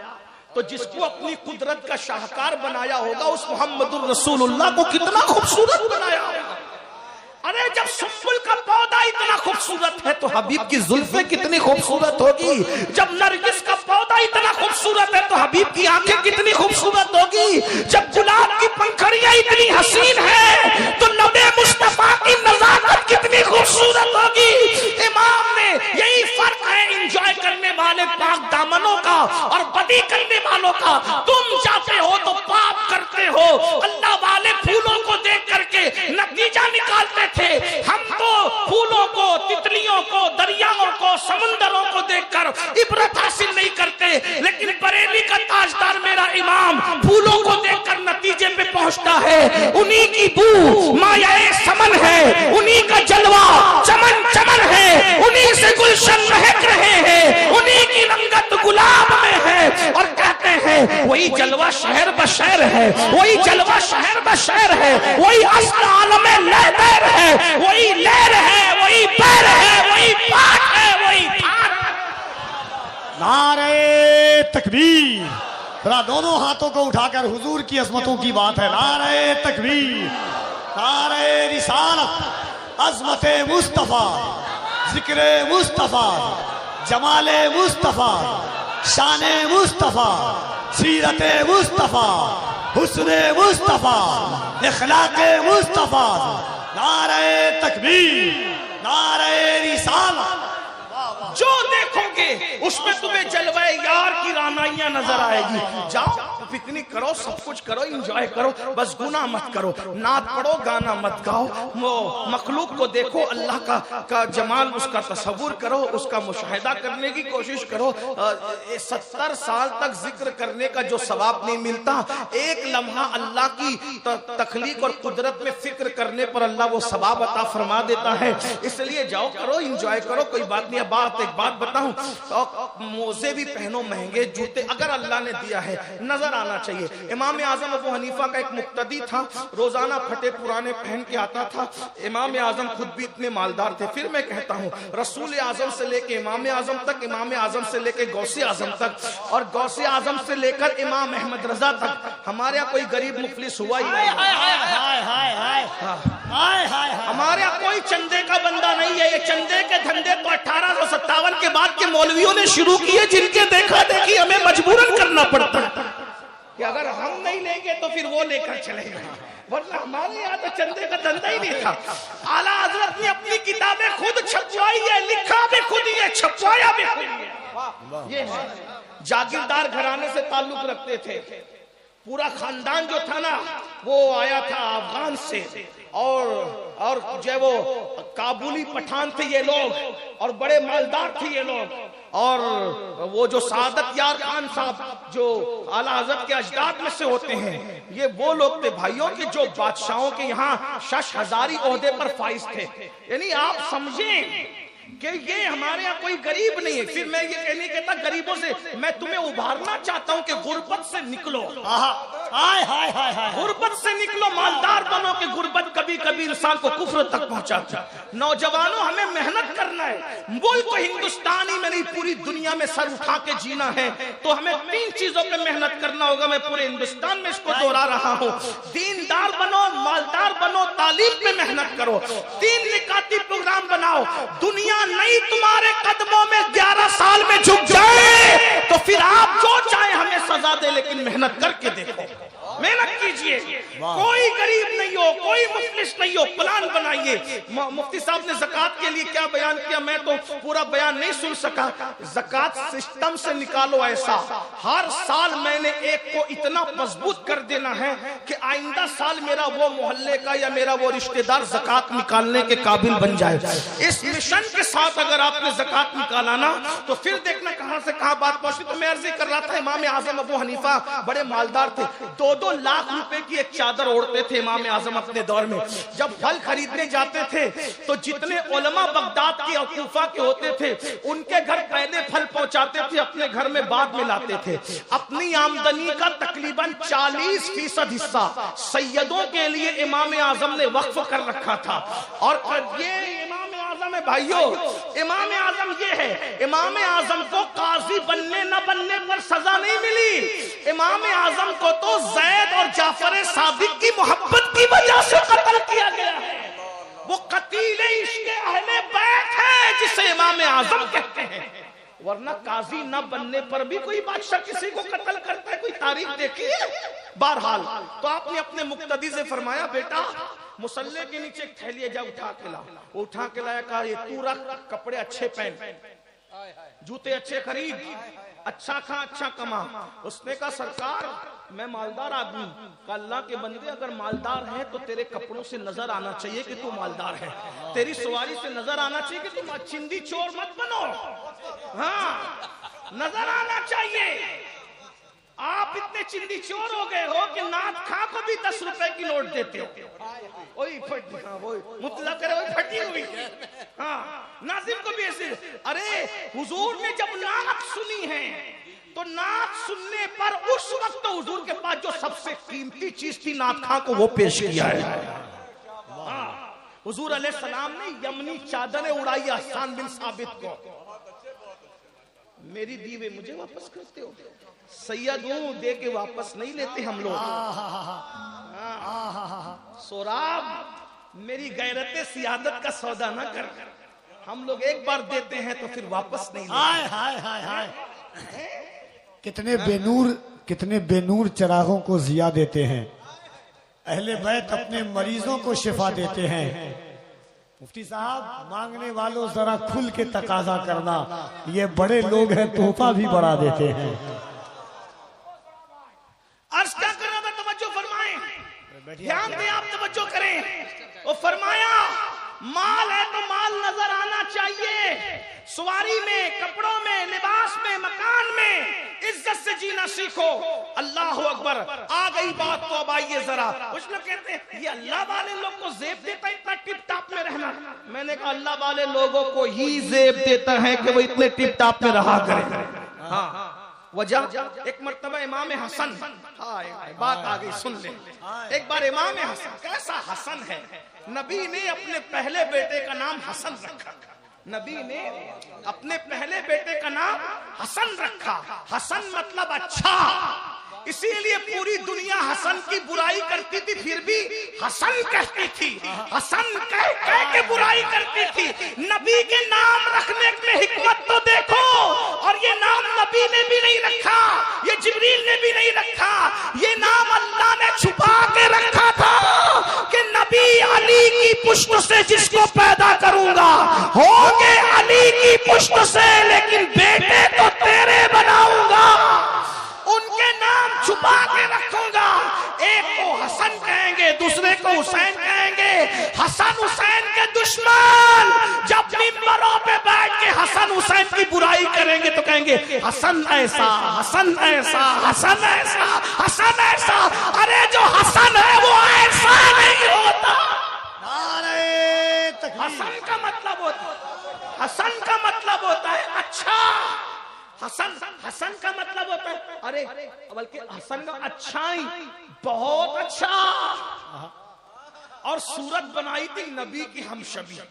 تو جس کو اپنی قدرت کا شاہکار بنایا ہوگا اس محمد الرسول اللہ کو کتنا خوبصورت بنایا ہوگا۔ ارے جب سنبل کا پودا اتنا خوبصورت ہے تو حبیب کی زلفیں کتنی خوبصورت ہوگی، جب نرگس کا پودا اتنا خوبصورت ہے تو حبیب کی آنکھیں کتنی خوبصورت ہوگی، جب گلاب کی پنکھڑیاں اتنی حسین ہیں تو لب مصطفیٰ کی نزاکت کتنی خوبصورت ہوگی۔ امام نے یہی فرق ہے انجوائے کرنے والے پاک دامنوں کا اور بدی کرنے والوں کا۔ تم جاتے ہو تو پاپ کرتے ہو، اللہ والے پھولوں کو دیکھ کر کے نتیجہ نکالتے تھے، ہم تو پھولوں کو، تتلیوں کو، دریاؤں کو، سمندروں کو دیکھ کر عبرت حاصل نہیں کرتے، لیکن بریلی کا تاجدار میرا امام پھولوں کو دیکھ کر نتیجے پہ پہنچتا ہے، انہی کی بو مایہ سمن ہے، انہی کا جلوہ چمن چمن ہے، انہی سے گلشن مہک رہے ہیں، انہی کی رنگت گلاب میں ہے، اور کہتے ہیں وہی جلوہ شہر بشہر ہے، وہی جلوہ شہر بشہر ہے، وہی اصل عالم لہر ہے، وہی لہر ہے، وہی پیر ہے، وہی پاک ہے، وہی پاک ہے۔ نعرہ تکبیر، ذرا دونوں ہاتھوں کو اٹھا کر حضور کی عظمتوں کی بات ہے، نعرہ تکبیر، نعرہ رسالت، عظمت مصطفیٰ، ذکر مصطفیٰ، جمال مصطفیٰ، شان مصطفیٰ، سیرت مصطفیٰ، حسن مصطفیٰ، اخلاق مصطفیٰ، نعرہ تکبیر، نعرہ رسالت۔ جو دیکھو گے اس میں تمہیں جلوہ یار کی رانائیاں نظر آئے گی. جاؤ پکنک کرو, سب کچھ کرو, انجوائے کرو, بس گناہ مت کرو, نعت پڑھو, گانا مت گاؤ, وہ مخلوق کو دیکھو, اللہ کا جمال, اس کا تصور کرو, اس کا مشاہدہ کرنے کی کوشش کرو. 70 سال تک ذکر کرنے کا جو ثواب نہیں ملتا, ایک لمحہ اللہ کی تخلیق اور قدرت میں فکر کرنے پر اللہ وہ ثواب عطا فرما دیتا ہے. اس لیے جاؤ کرو, انجوائے کرو, کوئی بات نہیں. ایک بات بتاؤں, موزے بھی پہنو, مہنگے جوتے اگر اللہ نے دیا ہے نظر آنا چاہیے. امام اعظم ابو حنیفہ کا ایک مقتدی تھا, روزانہ پھٹے پرانے پہن کے آتا تھا. امام اعظم خود بھی اتنے مالدار تھے. پھر میں کہتا ہوں, رسول اعظم سے لے کے امام اعظم تک, امام اعظم سے لے کے غوث اعظم تک, اور غوث اعظم سے لے کر امام احمد رضا تک, ہمارے یہاں کوئی غریب مفلس ہوا ہی نہیں. ہمارے یہاں کوئی چندے کا بندہ نہیں ہے. یہ چندے کے دھندے تو 1857 کے بعد کے مولویوں نے شروع کیے, جن کے دیکھا دیکھی ہمیں مجبوراً کرنا پڑتا ہے کہ اگر ہم نہیں لیں گے تو پھر وہ لے کر چلے گا, ورنہ ہمارے یہاں تو چندے کا دھندا ہی نہیں تھا. اعلیٰ حضرت نے اپنی کتابیں خود چھپوائی ہے, لکھا بھی خود ہی ہے, چھپوایا بھی خود ہی ہے. یہ ہے, جاگیردار گھرانے سے تعلق رکھتے تھے. پورا خاندان جو تھا نا وہ آیا تھا افغان سے, اور جو ہے وہ کابلی پٹھان تھے یہ لوگ, اور بڑے مالدار تھے یہ لوگ. اور وہ جو سعادت یار خان صاحب جو اعلیٰ حضرت کے اجداد میں سے ہوتے ہیں, یہ وہ لوگ تھے بھائیوں کہ جو بادشاہوں کے یہاں شش ہزاری عہدے پر فائز تھے. یعنی آپ سمجھیں کہ یہ ہمارے یہاں کوئی غریب نہیں ہے. پھر میں یہ کہنے کہتا غریبوں سے, میں تمہیں ابھارنا چاہتا ہوں کہ غربت سے نکلو, غربت سے نکلو, مالدار بنو, کہ غربت کبھی کبھی انسان کو کفر تک پہنچاتا ہے. نوجوانوں ہمیں محنت کرنا ہے, ملک کو ہندوستانی میں نہیں پوری دنیا میں سر اٹھا کے جینا ہے, تو ہمیں 3 چیزوں پہ محنت کرنا ہوگا. میں پورے ہندوستان میں اس کو دہرا رہا ہوں. دیندار بنو, مالدار بنو, تعلیم پہ محنت کرو, 3 نکاتی پروگرام بناؤ. دنیا نہیں تمہارے قدموں میں 11 سال میں جھک جائے تو پھر آپ جو چاہیں ہمیں سزا دے, لیکن محنت کر کے دیکھو, محنت کیجئے. کوئی غریب نہیں ہو, کوئی مفلس نہیں ہو, پلان بنائیے. مفتی صاحب نے زکوٰۃ کے لیے کیا بیان کیا, میں تو پورا بیان نہیں سن سکا. زکوٰۃ سسٹم سے نکالو ایسا, ہر سال میں نے ایک کو اتنا مضبوط کر دینا ہے کہ آئندہ سال میرا وہ محلے کا یا میرا وہ رشتہ دار زکوٰۃ نکالنے کے قابل بن جائے. اس مشن کے ساتھ اگر آپ نے زکوٰۃ نکالا نا تو پھر دیکھنا کہاں سے کہاں بات پہنچی. تو میں عرض کر رہا تھا, امام اعظم ابو حنیفہ بڑے مالدار تھے, 2-2 لاکھ روپے کی ایک چادر اوڑھتے تھے امام اعظم اپنے دور میں. جب پھل خریدنے جاتے تھے تو جتنے علماء بغداد کے اور کوفہ کے ہوتے تھے ان کے گھر پہلے پھل پہنچاتے تھے, اپنے گھر میں بعد میں لاتے تھے. اپنی آمدنی کا تقریباً 40% حصہ سیدوں کے لیے امام اعظم نے وقف کر رکھا تھا. اور یہ امام اعظم ہے بھائیو, امام اعظم یہ ہے. امام اعظم کو قاضی بننے نہ بننے پر سزا نہیں ملی, امام اعظم کو تو زید اور جعفر صادق کی محبت کی وجہ سے قتل کیا گیا ہے. وہ قتیل عشق اہل بیت ہے جسے امام اعظم کہتے ہیں. ورنہ قاضی نہ بننے پر بھی کوئی بادشاہ کسی کو قتل کرتا ہے, کوئی تاریخ دیکھی ہے؟ بہرحال تو آپ نے اپنے مقتدی سے فرمایا, بیٹا مسلح کے نیچے ایک تھیلی جا اٹھا کے لا. اٹھا کے لایا, کہا یہ تو رکھ, کپڑے اچھے پہن, جوتے اچھے خرید, اچھا کھا اچھا کما. اس نے کہا سرکار میں مالدار آدمی. کہ اللہ کے بندے اگر مالدار ہیں تو تیرے کپڑوں سے نظر آنا چاہیے کہ تو مالدار ہے, تیری سواری سے نظر آنا چاہیے کہ تم چندی چور مت بنو, ہاں نظر آنا چاہیے. آپ اتنے چندی چور ہو گئے ہو کہ نعت خاں کو بھی 10 روپے کی نوٹ دیتے ہو. وہی مطلق کرے وہی پھٹی ہوئی, ہاں ناظم کو بھی ایسے. ارے حضور نے جب نعت سنی ہے تو نعت سننے پر اس وقت حضور کے پاس جو سب سے قیمتی چیز تھی نعت خاں کو وہ پیش کیا ہے. حضور علیہ السلام نے یمنی چادریں اڑائی حسان بن ثابت کو, میری دیوے مجھے واپس کرتے ہو, سید ہوں دے کے واپس نہیں لیتے ہم لوگ. سوراب میری غیرت سیادت کا سودا نہ کر, ہم لوگ ایک بار دیتے ہیں تو پھر واپس نہیں لیتے. کتنے بے نور چراغوں کو ضیاء دیتے ہیں. اہل بیت اپنے مریضوں کو شفا دیتے ہیں. مفتی صاحب مانگنے والوں ذرا کھل کے تقاضا کرنا، یہ بڑے لوگ ہیں تحفہ بھی بڑھا دیتے ہیں. عرض کیا کر رہا تھا، توجہ فرمائیں، دھیان دیں، آپ توجہ کریں. وہ فرمایا مال ہے تو مال نظر آنا چاہیے، سواری میں، کپڑوں میں، لباس میں، مکان میں عزت سے جینا سیکھو. اللہ اکبر. آ گئی بات تو اب آئیے ذرا. کچھ لوگ کہتے ہیں یہ اللہ والے لوگ کو زیب دیتا ہے اتنا ٹپ ٹاپ میں رہنا. میں نے کہا اللہ والے لوگوں کو ہی زیب دیتا ہے کہ وہ اتنے ٹپ ٹاپ میں رہا کرے. ہاں وجہ ایک مرتبہ امام حسن، بات آ گئی سن لیں. ایک بار امام حسن، کیسا حسن ہے، نبی نے اپنے پہلے بیٹے کا نام حسن رکھا. نبی نے اپنے پہلے بیٹے کا نام حسن رکھا. حسن مطلب اچھا، اسی لیے پوری دنیا حسن کی برائی کرتی تھی پھر بھی حسن کہتی تھی. حسن کہہ کے برائی کرتی تھی. نبی کے نام رکھنے میں حکمت تو دیکھو. اور یہ نام نبی نے بھی نہیں رکھا، یہ جبریل نے بھی نہیں رکھا، یہ نام اللہ نے چھپا کے رکھا تھا کہ نبی علی کی پشت سے جس کو پیدا کروں گا ہوگے علی کی پشت سے، لیکن بیٹے تو تیرے بناؤں گا. ان کے نام چھپا کے رکھوں گا. ایک کو حسن کہیں گے، دوسرے کو حسین کہیں گے. حسن حسین کے دشمن جب ممبروں پہ بیٹھ کے حسن حسین کی برائی کریں گے تو کہیں گے حسن ایسا، حسن ایسا، حسن ایسا، حسن ایسا. ارے جو حسن ہے وہ ایسا نہیں ہوتا. حسن کا مطلب ہوتا ہے، حسن کا مطلب ہوتا ہے اچھا. حسن کا مطلب ہوتا ہے ارے، بلکہ حسن کا اچھائی، بہت اچھا. اور صورت بنائی تھی نبی کی ہم شبیہ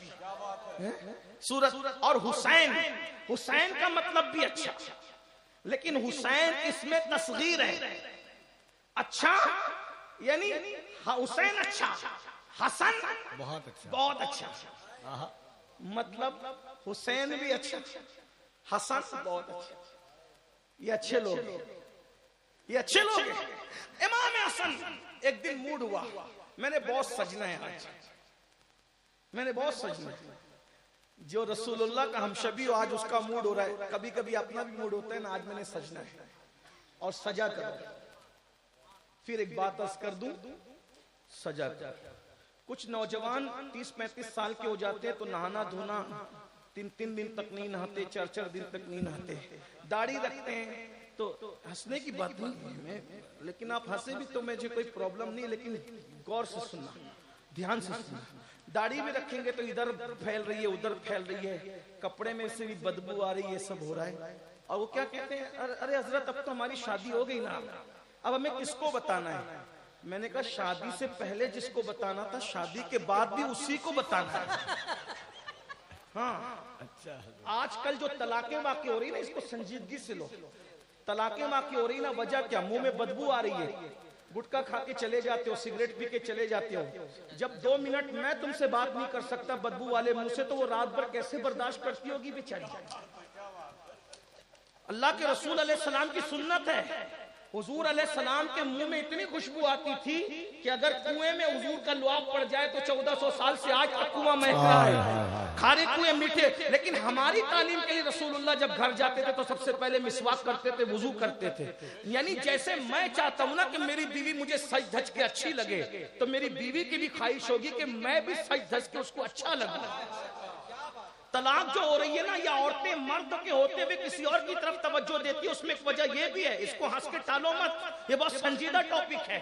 صورت. اور حسین کا مطلب بھی اچھا، لیکن حسین اس میں تصغیر ہے. اچھا یعنی حسین اچھا، حسن بہت اچھا. مطلب حسین بھی اچھا، حسن بہت اچھا. یہ اچھے لوگ ہیں، یہ اچھے لوگ ہیں. امام حسن ایک دن موڈ ہوا، میں نے بہت سجنا ہے آج، میں نے بہت سجنا ہے. جو رسول اللہ کا ہمشبی ہو آج اس کا موڈ ہو رہا ہے. کبھی کبھی اپنا بھی موڈ ہوتا ہے نا، آج میں نے سجنا ہے اور سجا کر. پھر ایک بات عرض کر دوں، سجا کر. کچھ نوجوان 30-35 سال کے ہو جاتے ہیں تو نہانا دھونا 3 دن تک نہیں نہاتے، 4 دن تک نہیں نہاتے. داڑھی رکھتے ہیں تو ہنسنے کی بات نہیں ہے، لیکن آپ ہنسے بھی تو مجھے کوئی پرابلم نہیں، لیکن غور سے سننا، دھیان سے سننا. داڑھی بھی رکھیں گے تو ادھر پھیل رہی ہے ادھر پھیل رہی ہے، کپڑے میں سے بھی بدبو آ رہی ہے، سب ہو رہا ہے. اور وہ کیا کہتے ہیں، ارے حضرت اب تو ہماری شادی ہو گئی نا، اب ہمیں کس کو بتانا ہے. میں نے کہا شادی سے پہلے جس کو بتانا تھا شادی کے بعد بھی اسی کو بتانا ہے. ہاں آج کل جو طلاقیں واقع ہو رہی نا، اس کو سنجیدگی سے لو. طلاقیں واقع ہو رہی نا، وجہ کیا؟ منہ میں بدبو آ رہی ہے، گٹکا کھا کے چلے جاتے ہو، سگریٹ پی کے چلے جاتے ہو. جب 2 منٹ میں تم سے بات نہیں کر سکتا بدبو والے منہ سے، تو وہ رات بھر کیسے برداشت کرتی ہوگی بیچاری. اللہ کے رسول علیہ السلام کی سنت ہے، حضور علیہ السلام کے منہ میں اتنی خوشبو آتی تھی کہ اگر کنویں میں حضور کا لعاب پڑ جائے تو 1400 سال سے آج تک کنواں مہک رہا ہے. کھارے کنویں میٹھے. لیکن ہماری تعلیم کے لیے رسول اللہ جب گھر جاتے تھے تو سب سے پہلے مسواک کرتے تھے، وضو کرتے تھے. یعنی جیسے میں چاہتا ہوں نا کہ میری بیوی مجھے سج دھج کے اچھی لگے، تو میری بیوی کی بھی خواہش ہوگی کہ میں بھی سج دھج کے اس کو اچھا لگوں. طلاق جو ہو رہی ہے نا، یا عورتیں مرد کے ہوتے ہوئے کسی اور کی طرف توجہ دیتی ہے، اس میں ایک وجہ یہ بھی ہے. اس کو ہنس کے ٹالو مت، یہ بہت سنجیدہ ٹاپک ہے.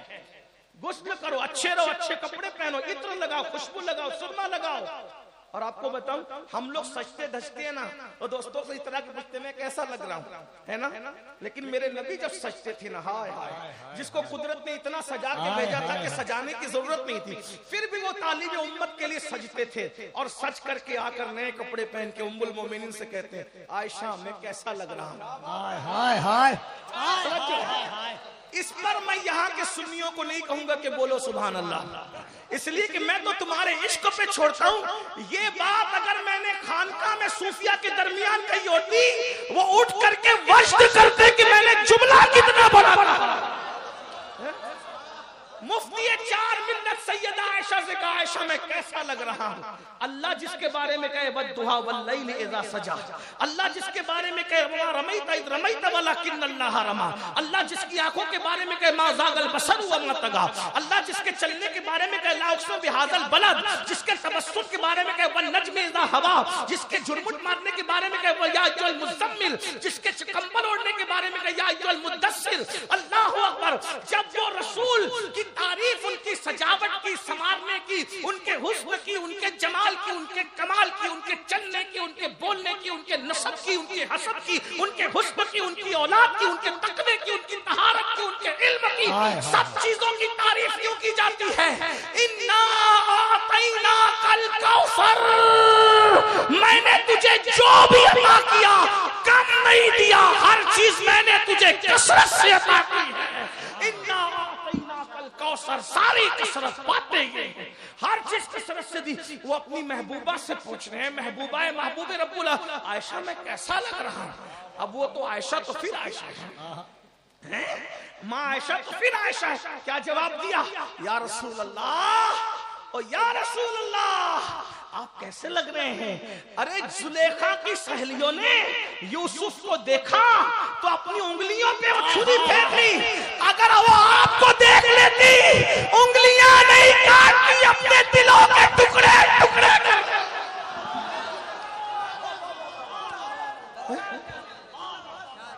غسل کرو، اچھے رہو، اچھے کپڑے پہنو، عطر لگاؤ، خوشبو لگاؤ، سرما لگاؤ. اور آپ کو بتاؤں، ہم لوگ سجتے دھجتے ہیں نا، اور دوستوں سے اس طرح کے پوچھتے میں کیسا لگ رہا ہوں، ہے نا. لیکن میرے نبی جب سجتے تھے نا، ہائے ہائے، جس کو قدرت نے اتنا سجا کے بھیجا تھا کہ سجانے کی ضرورت نہیں تھی، پھر بھی وہ طالب امت کے لیے سجتے تھے. اور سج کر کے آ کر نئے کپڑے پہن کے ام المومنین سے کہتے ہیں عائشہ میں کیسا لگ رہا ہوں. ہائے ہائے. اس پر میں یہاں کے سنیوں کو نہیں کہوں گا کہ بولو سبحان اللہ، اس لیے کہ میں تو تمہارے عشق پہ چھوڑتا ہوں. یہ بات اگر میں نے خانقاہ میں صوفیہ کے درمیان کہی ہوتی، وہ اٹھ کر کے وجد کرتے کہ میں نے جملہ کتنا بڑا کہا. مفتی 4 ملت سیدہ عائشہ سے کہا عائشہ میں کیسا لگ رہا ہوں. اللہ اللہ جس کے بارے میں کہے والضحیٰ واللیل اذا سجا، اللہ جس کے بارے میں کہے وما رمیت اذ رمیت ولکن اللہ رمی، اللہ جس کی آنکھوں کے بارے میں کہے ما زاغ البصر وما طغی، اللہ جس کے چلنے کے بارے میں کہے لا اقسم بہذا البلد، جس کے تبسم کے بارے میں کہے والنجم اذا ہوا، جس کے جھرمٹ مارنے کے بارے میں کہے یا ایھا المزمل، جس کے کمبل اوڑھنے کے بارے میں کہے یا ایھا المدثر۔ اللہ اکبر! جب وہ رسول کی تعریف، ان کی سجاوٹ کی، سنوارنے کی، ان کے حسن کی، ان کے جمال کی، ان کے کمال کی، ان کے چلنے کی، ان کے بولنے کی، ان کے نسب کی، ان کے حسب کی، ان کے حسن کی، ان کی اولاد کی، ان کے تقوی کی، ان کی طہارت کی، ان کے علم کی، سب چیزوں کی تعریف کیوں کی جاتی ہے؟ انا اعطیناک الکوثر، میں نے تجھے جو بھی عطا کیا کم نہیں دیا، ہر چیز میں نے تجھے کثرت سے عطا کی ہے۔ انا اعطیناک الکوثر، ساری کثرت باتیں یہ ہیں، ہر چیز کثرت سے دی۔ وہ اپنی محبوبہ سے پوچھ رہے ہیں، محبوبہ محبوب رب اللہ، عائشہ میں کیسا لگ رہا؟ اب وہ تو عائشہ تو پھر عائشہ ہے، ماں عائشہ تو پھر عائشہ ہے۔ کیا جواب دیا؟ یا رسول اللہ، او یا رسول اللہ، آپ کیسے لگ رہے ہیں؟ ارے زلیخا کی سہیلیوں نے یوسف کو دیکھا تو اپنی انگلیوں پہ وہ چھری پھیر لی، اگر وہ آپ کو دیکھ لیتی انگلیاں نہیں کاٹتی، اپنے دلوں کے ٹکڑے ٹکڑے کر۔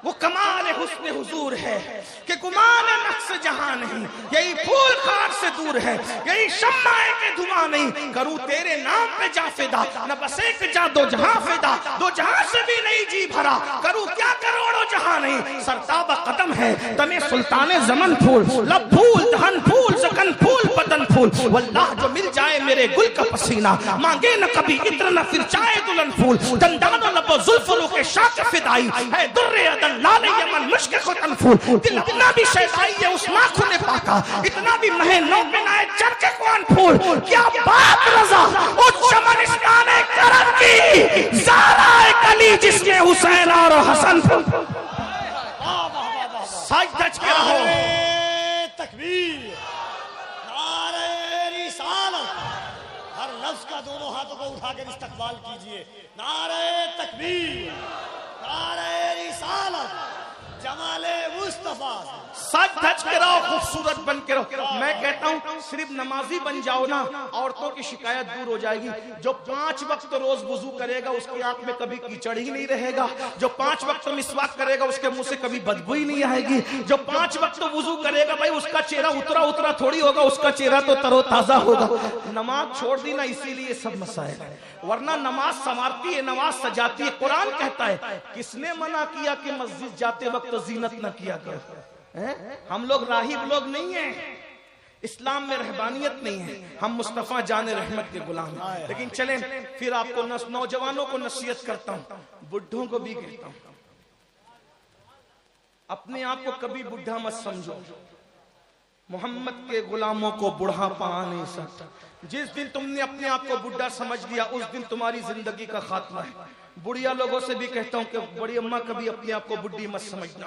وہ کمال حسن حضور ہے کہ گمان نقص جہاں نہیں، یہی پھول خار سے دور ہے، یہی شمع کے دھواں نہیں، کروں تیرے نام پہ جا فدا، نہ بس ایک جا دو جہاں فدا، دو جہاں سے بھی نہیں جی بھرا، کروں کیا کروڑوں جہاں نہیں، سرتاب قدم ہے تمہیں سلطان زمن پھول، لب پھول دہن پھول زکن پھول بدن پھول، واللہ جو مل جائے میرے گل کا پسینہ، مانگے نہ کبھی عطر نہ پھر چائے دلہن پھول، دندان و لب و زلف رو کے شاک فدائی ہے، در عدن لال یمن مشک ختن پھول، دل اتنا بھی شیدائی ہے اس ناخن پاکا، اتنا بھی مہے نو بنائے چرچے کوان پھول، کیا بات رضا اس چمنستان کرم کی، زہرائے کلی جس کے حسین اور حسن پھول۔ ساج دج کے رہو، تکبیر، نعرہ رسالت، ہر لفظ کا دونوں ہاتھوں کو اٹھا کر استقبال کیجئے، نعرہ تکبیر، نعرہ رسالت، جمال مصطفیٰ، سچ دھج کے رہو، خوبصورت بن کے رہو۔ میں کہتا ہوں صرف نمازی بن جاؤ نا، عورتوں کی شکایت دور ہو جائے گی۔ جو 5 وقت روز وضو کرے گا اس کی آنکھ میں کبھی کیچڑ ہی نہیں رہے گا، جو 5 وقت مسواک کرے گا اس کے منہ سے کبھی بدبو ہی نہیں آئے گی، جو 5 وقت وضو کرے گا بھائی اس کا چہرہ اترا تھوڑی ہوگا، اس کا چہرہ تو تر و تازہ ہوگا۔ نماز چھوڑ دی نا اسی لیے سب مسائل ہیں، ورنہ نماز سنوارتی ہے، نماز سجاتی ہے۔ قرآن کہتا ہے کس نے منع کیا کہ مسجد جاتے وقت زینت نہ کیا کرو؟ ہم لوگ راہب لوگ نہیں ہیں، اسلام میں رہبانیت نہیں ہے، ہم مصطفیٰ جان رحمت کے غلام ہیں۔ لیکن چلیں پھر آپ کو نوجوانوں کو نصیحت کرتا ہوں، بڈھوں کو بھی کہتا ہوں، اپنے آپ کو کبھی بڈھا مت سمجھو، محمد کے غلاموں کو بڑھاپا آ نہیں سکتا۔ جس دن تم نے اپنے آپ کو بڈھا سمجھ لیا اس دن تمہاری زندگی کا خاتمہ ہے۔ بڑھیا لوگوں سے بھی کہتا ہوں کہ بڑی اماں کبھی اپنے آپ کو بڈھی مت سمجھنا،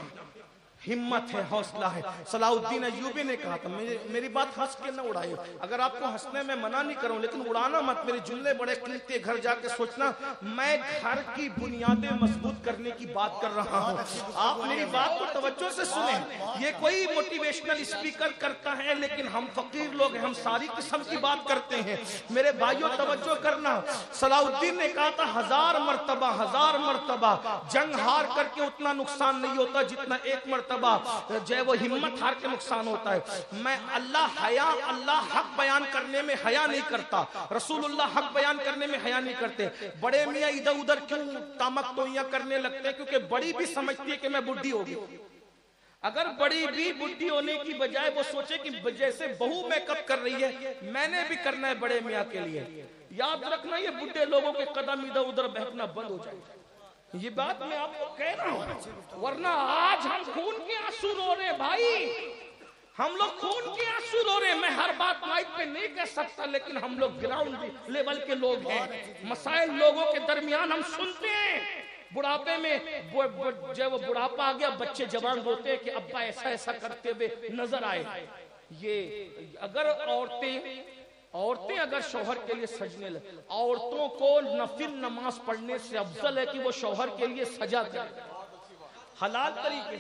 ہمت ہے، حوصلہ ہے۔ صلاح الدین ایوبی نے کہا تھا، میری بات ہنس کے نہ اڑائے، اگر آپ کو ہنسنے میں منع نہیں کروں لیکن اڑانا مت، میرے جملے بڑے قیمتی، گھر جا کے سوچنا میں گھر کی بنیادیں مضبوط کرنے کی بات کر رہا ہوں۔ آپ میری بات کو توجہ سے سنیں، یہ کوئی موٹیویشنل اسپیکر کرتا ہے لیکن ہم فقیر لوگ ہیں، ہم ساری قسم کی بات کرتے ہیں۔ میرے بھائیوں توجہ کرنا، صلاح الدین نے کہا تھا 1000 مرتبہ جنگ ہار کر کے اتنا نقصان نہیں ہوتا جتنا ایک مرتبہ جو ہے وہ ہمت ہار کے نقصان ہوتا ہے۔ میں اللہ حق بیان کرنے میں حیا نہیں کرتا، رسول اللہ حق بیان کرنے میں حیا نہیں کرتے۔ بڑے میاں ادھر ادھر کیوں تامک توئیاں کرنے لگتے ہیں؟ کیونکہ بڑی بھی سمجھتی ہے کہ میں بڈھی ہوگی۔ اگر بڑی بھی بڈھی ہونے کی بجائے وہ سوچے کہ جیسے بہو میک اپ کر رہی ہے میں نے بھی کرنا ہے بڑے میاں کے لیے، یاد رکھنا یہ بڈھے لوگوں کے قدم ادھر ادھر بہکنا بند ہو جائے۔ یہ بات میں آپ کو کہہ رہا ہوں، ورنہ آج ہم خون کے آنسو رو رہے بھائی، ہم لوگ خون کے آنسو رو رہے۔ میں ہر بات مائک پہ نہیں کہہ سکتا لیکن ہم لوگ گراؤنڈ لیول کے لوگ ہیں، مسائل لوگوں کے درمیان ہم سنتے ہیں۔ بڑھاپے میں جب وہ بڑھاپا آ گیا بچے جوان روتے ہیں کہ ابا ایسا ایسا کرتے ہوئے نظر آئے۔ یہ اگر عورتیں عورتیں اگر شوہر کے لیے سجنے لگے، عورتوں کو نفل نماز پڑھنے سے افضل ہے کہ وہ شوہر کے لیے سجا کرے، حلال طریقے،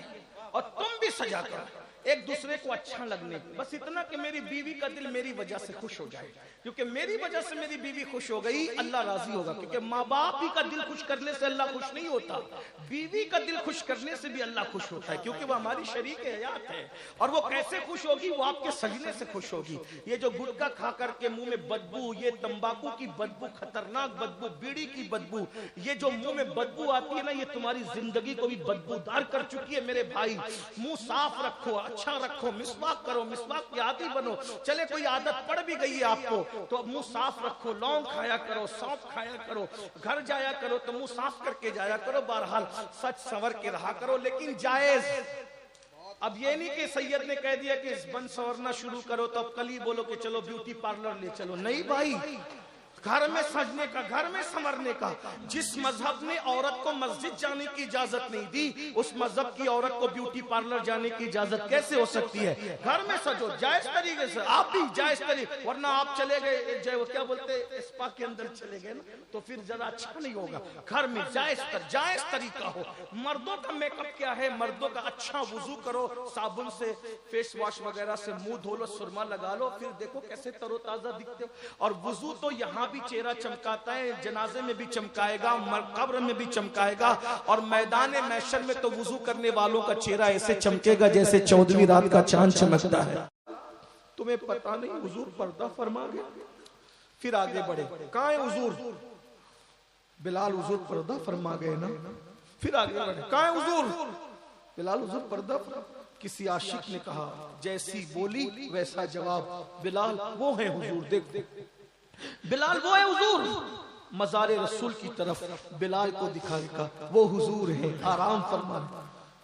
اور تم بھی سجا کرو ایک دوسرے کو اچھا لگنے کی، بس اتنا کہ میری بیوی کا دل میری وجہ سے خوش ہو جائے، کیونکہ میری وجہ سے میری بیوی خوش ہو گئی اللہ راضی ہوگا، کیونکہ ماں باپ ہی کا دل خوش کرنے سے اللہ خوش نہیں ہوتا، بیوی کا دل خوش کرنے سے بھی اللہ خوش ہوتا ہے، کیونکہ وہ ہماری شریک حیات ہے، اور وہ کیسے خوش ہوگی؟ وہ آپ کے سجنے سے خوش ہوگی۔ یہ جو گٹکا کھا کر کے منہ میں بدبو، یہ تمباکو کی بدبو، خطرناک بدبو، بیڑی کی بدبو، یہ جو منہ میں بدبو آتی ہے نا، یہ تمہاری زندگی کو بھی بدبودار کر چکی ہے میرے بھائی۔ منہ صاف رکھو، اچھا رکھو، مسواک کرو، مسواک کی عادی بنو، چلے کوئی عادت پڑ بھی گئی ہے آپ کو تو منہ صاف رکھو، لونگ کھایا کرو، سونف کھایا کرو، گھر جایا کرو تو منہ صاف کر کے جایا کرو، بہرحال سچ سنور کے رہا کرو، لیکن جائز۔ اب یہ نہیں کہ سید نے کہہ دیا کہ اس بن سورنا شروع کرو تو اب کل ہی بولو کہ چلو بیوٹی پارلر لے چلو، نہیں بھائی، گھر میں سجنے کا، گھر میں سنورنے کا۔ جس مذہب نے عورت کو مسجد جانے کی اجازت نہیں دی، اس مذہب کی عورت کو بیوٹی پارلر جانے کی اجازت کیسے ہو سکتی ہے؟ گھر میں سجو جائز طریقے سے، آپ بھی جائز طریقے، ورنہ آپ چلے گئے کیا بولتے اسپا کے اندر چلے گئے نا تو پھر ذرا اچھا نہیں ہوگا۔ گھر میں جائز طریقہ ہو۔ مردوں کا میک اپ کیا ہے؟ مردوں کا اچھا وضو کرو، صابن سے فیس واش وغیرہ سے منہ دھو لو، سرما لگا لو، پھر دیکھو کیسے تر و تازہ دکھتے ہو۔ اور وضو تو یہاں بھی چہرہ چمکاتا ہے، جنازے میں بھی چمکائے گا، قبر میں بھی چمکائے گا، اور میدان محشر میں تو وضو کرنے والوں کا چہرہ ایسے چمکے گا جیسے 14ویں رات کا چاند چمکتا ہے۔ تمہیں پتہ نہیں حضور پردہ فرما گئے؟ پھر آگے بڑھے، کہاں ہے حضور؟ بلال حضور پردہ فرما گئے نا۔ پھر آگے بڑھے، کہاں ہے حضور؟ بلال حضور پردہ فرما۔ کسی عاشق نے کہا جیسی بولی ویسا جواب، بلال وہ ہے حضور، دیکھ بلال وہ ہے حضور۔ مزار رسول کی طرف بلال کو دکھا وہ حضور ہے، آرام فرما۔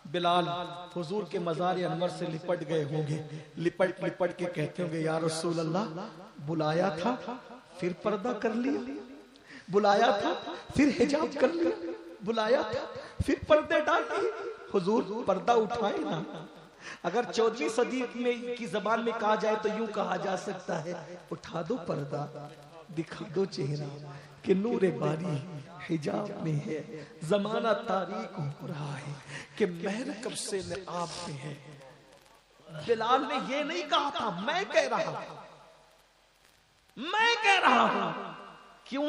بلال حضور کے مزار انور سے لپٹ گئے ہوں گے، لپٹ کے کہتے ہوں گے یا رسول اللہ، بلایا تھا پھر پردہ کر لیا، بلایا تھا پھر حجاب کر لیا، بلایا تھا پھر پردے ڈال دیے۔ حضور پردہ اٹھائے نا۔ اگر 14ویں صدی میں کی زبان میں کہا جائے تو یوں کہا جا سکتا ہے، اٹھا دو پردہ، دکھا دو چہرہ کہ نور باری حجاب میں ہے، زمانہ تاریک ہو رہا ہے کہ مہر کب سے نقاب میں ہے۔ بلال نے یہ نہیں کہا تھا، میں کہہ رہا ہوں۔ کیوں؟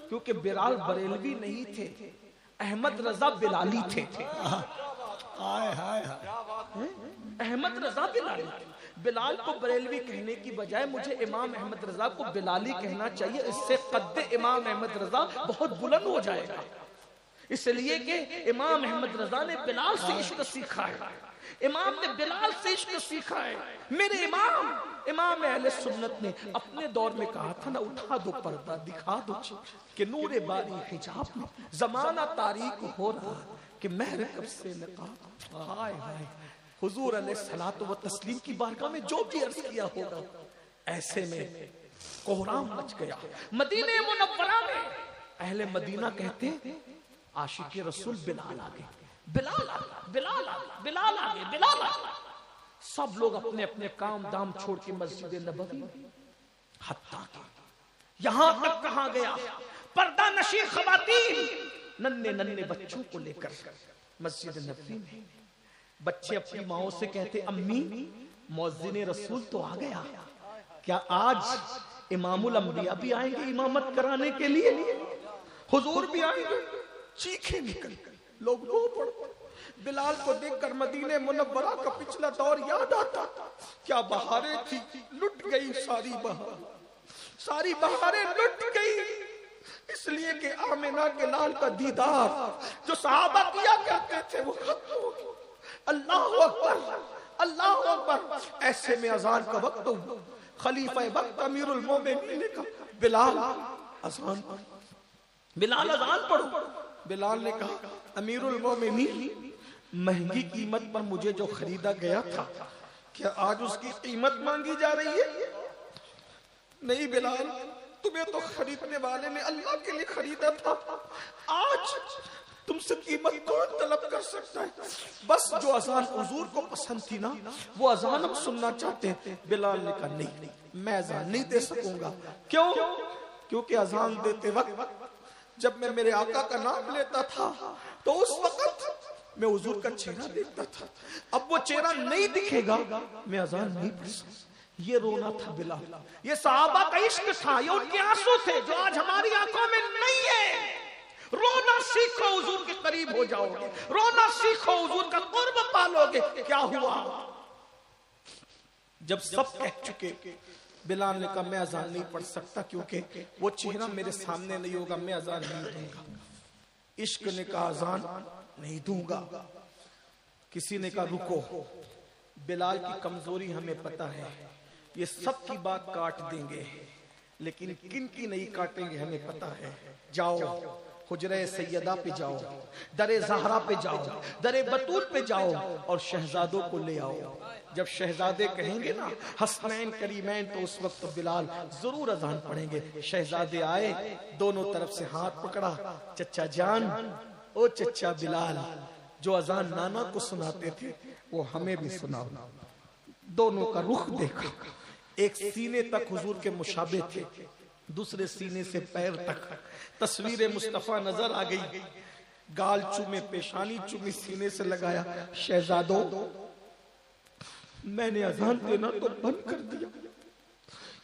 کیونکہ بلال بریلوی نہیں تھے، احمد رضا بلالی تھے۔ احمد رضا بلالی، بلال کو بریلوی کہنے کی بجائے مجھے امام احمد رضا کو بلالی کہنا چاہیے، اس سے قد امام احمد رضا بہت بلند ہو جائے گا، اس لیے کہ امام احمد رضا نے بلال سے عشق سیکھا ہے، امام نے بلال سے عشق سیکھا ہے۔ میرے امام اہل سنت نے اپنے دور میں کہا تھا نا، اٹھا دو پردہ، دکھا دو کہ نور باری حجاب میں، زمانہ تاریک ہو رہا کہ مہر کب سے نقاب۔ ہائے ہائے، حضور علیہ الصلوۃ والتسلیم کی بارگاہ میں جو بھی عرض کیا ہوگا، ایسے میں کوہرام مچ گیا۔ مدینہ منورہ میں اہل مدینہ کہتے عاشق رسول بلال آ گئے، بلال آ گئے، بلال آ گئے، بلال آ گئے، بلال آ گئے۔ سب لوگ اپنے اپنے کام دام چھوڑ کے مسجد نبوی، حتیٰ کہ یہاں تک کہا گیا پردہ نشی خواتین ننھے بچوں کو لے کر مسجد نبوی میں، بچے اپنی ماؤں سے کہتے امی مؤذن رسول تو آ گیا، کیا آج امام الانبیاء بھی آئیں گے امامت کرانے کے لیے؟ حضور بھی آئیں گے؟ چیخیں نکل لوگ رو پڑ۔ بلال کو دیکھ کر مدینہ منورہ کا پچھلا دور یاد آتا، کیا بہاریں تھی، لٹ گئی ساری بہاریں لٹ گئی، اس لیے کہ آمنہ کے لال کا دیدار جو صحابہ کیا کرتے تھے وہ ختم ہو گیا۔ اللہ اکبر، اللہ اکبر۔ ایسے میں اذان کا وقت ہو، خلیفہ وقت امیر المومنین نے کہا بلال اذان پڑھو۔ بلال نے کہا امیر المومنین، مہنگی قیمت پر مجھے جو خریدا گیا تھا، کیا آج اس کی قیمت مانگی جا رہی ہے؟ نہیں بلال، تمہیں تو خریدنے والے نے اللہ کے لیے خریدا تھا، تم سے قیمت کون طلب کر سکتا ہے؟ بس جو اذان حضور کو پسند تھی نا وہ اذان ہم سننا چاہتے ہیں۔ بلال نے کہا نہیں، میں اذان نہیں دے سکوں گا۔ کیوں؟ کیونکہ اذان دیتے وقت جب میں میرے آقا کا نام لیتا تھا تو اس وقت میں حضور کا چہرہ دیکھتا تھا، اب وہ چہرہ نہیں دکھے گا میں اذان نہیں پڑھ سکتا۔ یہ رونا تھا بلال، یہ صحابہ کا عشق تھا، یہ ان کے آنسو تھے جو آج ہماری آنکھوں میں نہیں ہے۔ رونا سیکھو، حضور کے قریب ہو جاؤ گے، رونا سیکھو، حضور کا قرب پالو گے۔ کیا ہوا؟ جب سب کہہ چکے بلال نے کہا میں اذان نہیں پڑھ سکتا کیونکہ وہ چہرہ میرے سامنے نہیں ہوگا، میں اذان نہیں دوں گا۔ عشق نے کہا اذان نہیں دوں گا۔ کسی نے کہا رکو، بلال کی کمزوری ہمیں پتہ ہے، یہ سب کی بات کاٹ دیں گے لیکن کن کی نہیں کاٹیں گے ہمیں پتہ ہے۔ جاؤ حجرہ سیدہ پہ جاؤ، در زہرا پہ جاؤ، در بطول پہ جاؤ اور شہزادوں کو لے آؤ۔ جب شہزادے کہیں گے نا حسنین کریمین تو اس وقت بلال ضرور اذان پڑھیں گے۔ شہزادے آئے، دونوں طرف سے ہاتھ پکڑا، چچا جان، او چچا بلال، جو اذان نانا کو سناتے تھے وہ ہمیں بھی سناؤ۔ دونوں کا رخ دیکھا، ایک سینے تک حضور کے مشابہ تھے، دوسرے سینے سے پیر تک تصویر مصطفیٰ نظر آ گئی۔ گال چومے، پیشانی چومی، سینے سے لگایا۔ شہزادوں، میں نے اذان دینا تو بند کر دیا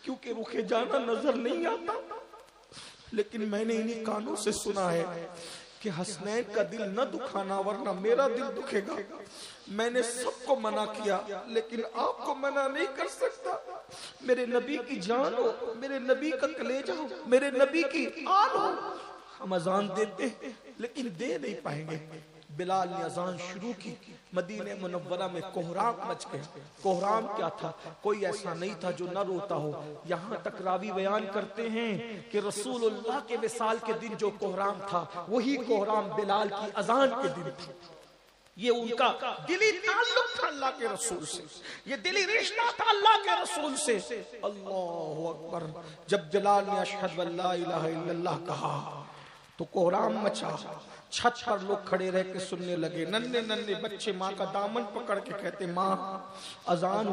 کیونکہ رکے جانا نظر نہیں آتا، لیکن میں نے انہی کانوں سے سنا ہے کہ حسنین کا دل نہ دکھانا ورنہ میرا دل دکھے گا۔ میں نے سب کو منع کیا لیکن آپ کو منع نہیں کر سکتا۔ میرے نبی کی جان ہو، میرے نبی کا کلیجہ ہو، میرے نبی کی آن ہو، ہم اذان دیتے لیکن دے نہیں پائیں گے۔ بلال نے اذان شروع کی، مدینہ منورہ میں کوہرام مچ گیا۔ کوہرام کیا تھا؟ کوئی ایسا نہیں تھا جو نہ روتا ہو۔ یہاں تک راوی بیان کرتے ہیں کہ رسول اللہ کے وصال کے دن جو کوہرام تھا وہی کوہرام بلال کی اذان کے دن تھا۔ یہ ان کا دلی تعلق تھا اللہ کے رسول سے، یہ دلی رشتہ تھا اللہ کے رسول سے۔ اللہ اکبر! جب بلال نے اشہد ان لا الہ الا اللہ کہا تو کوہرام مچا۔ چھت پر لوگ کھڑے رہ کے سننے لگے، ننھے ننھے بچے ماں کا دامن پکڑ کے کہتے ماں اذان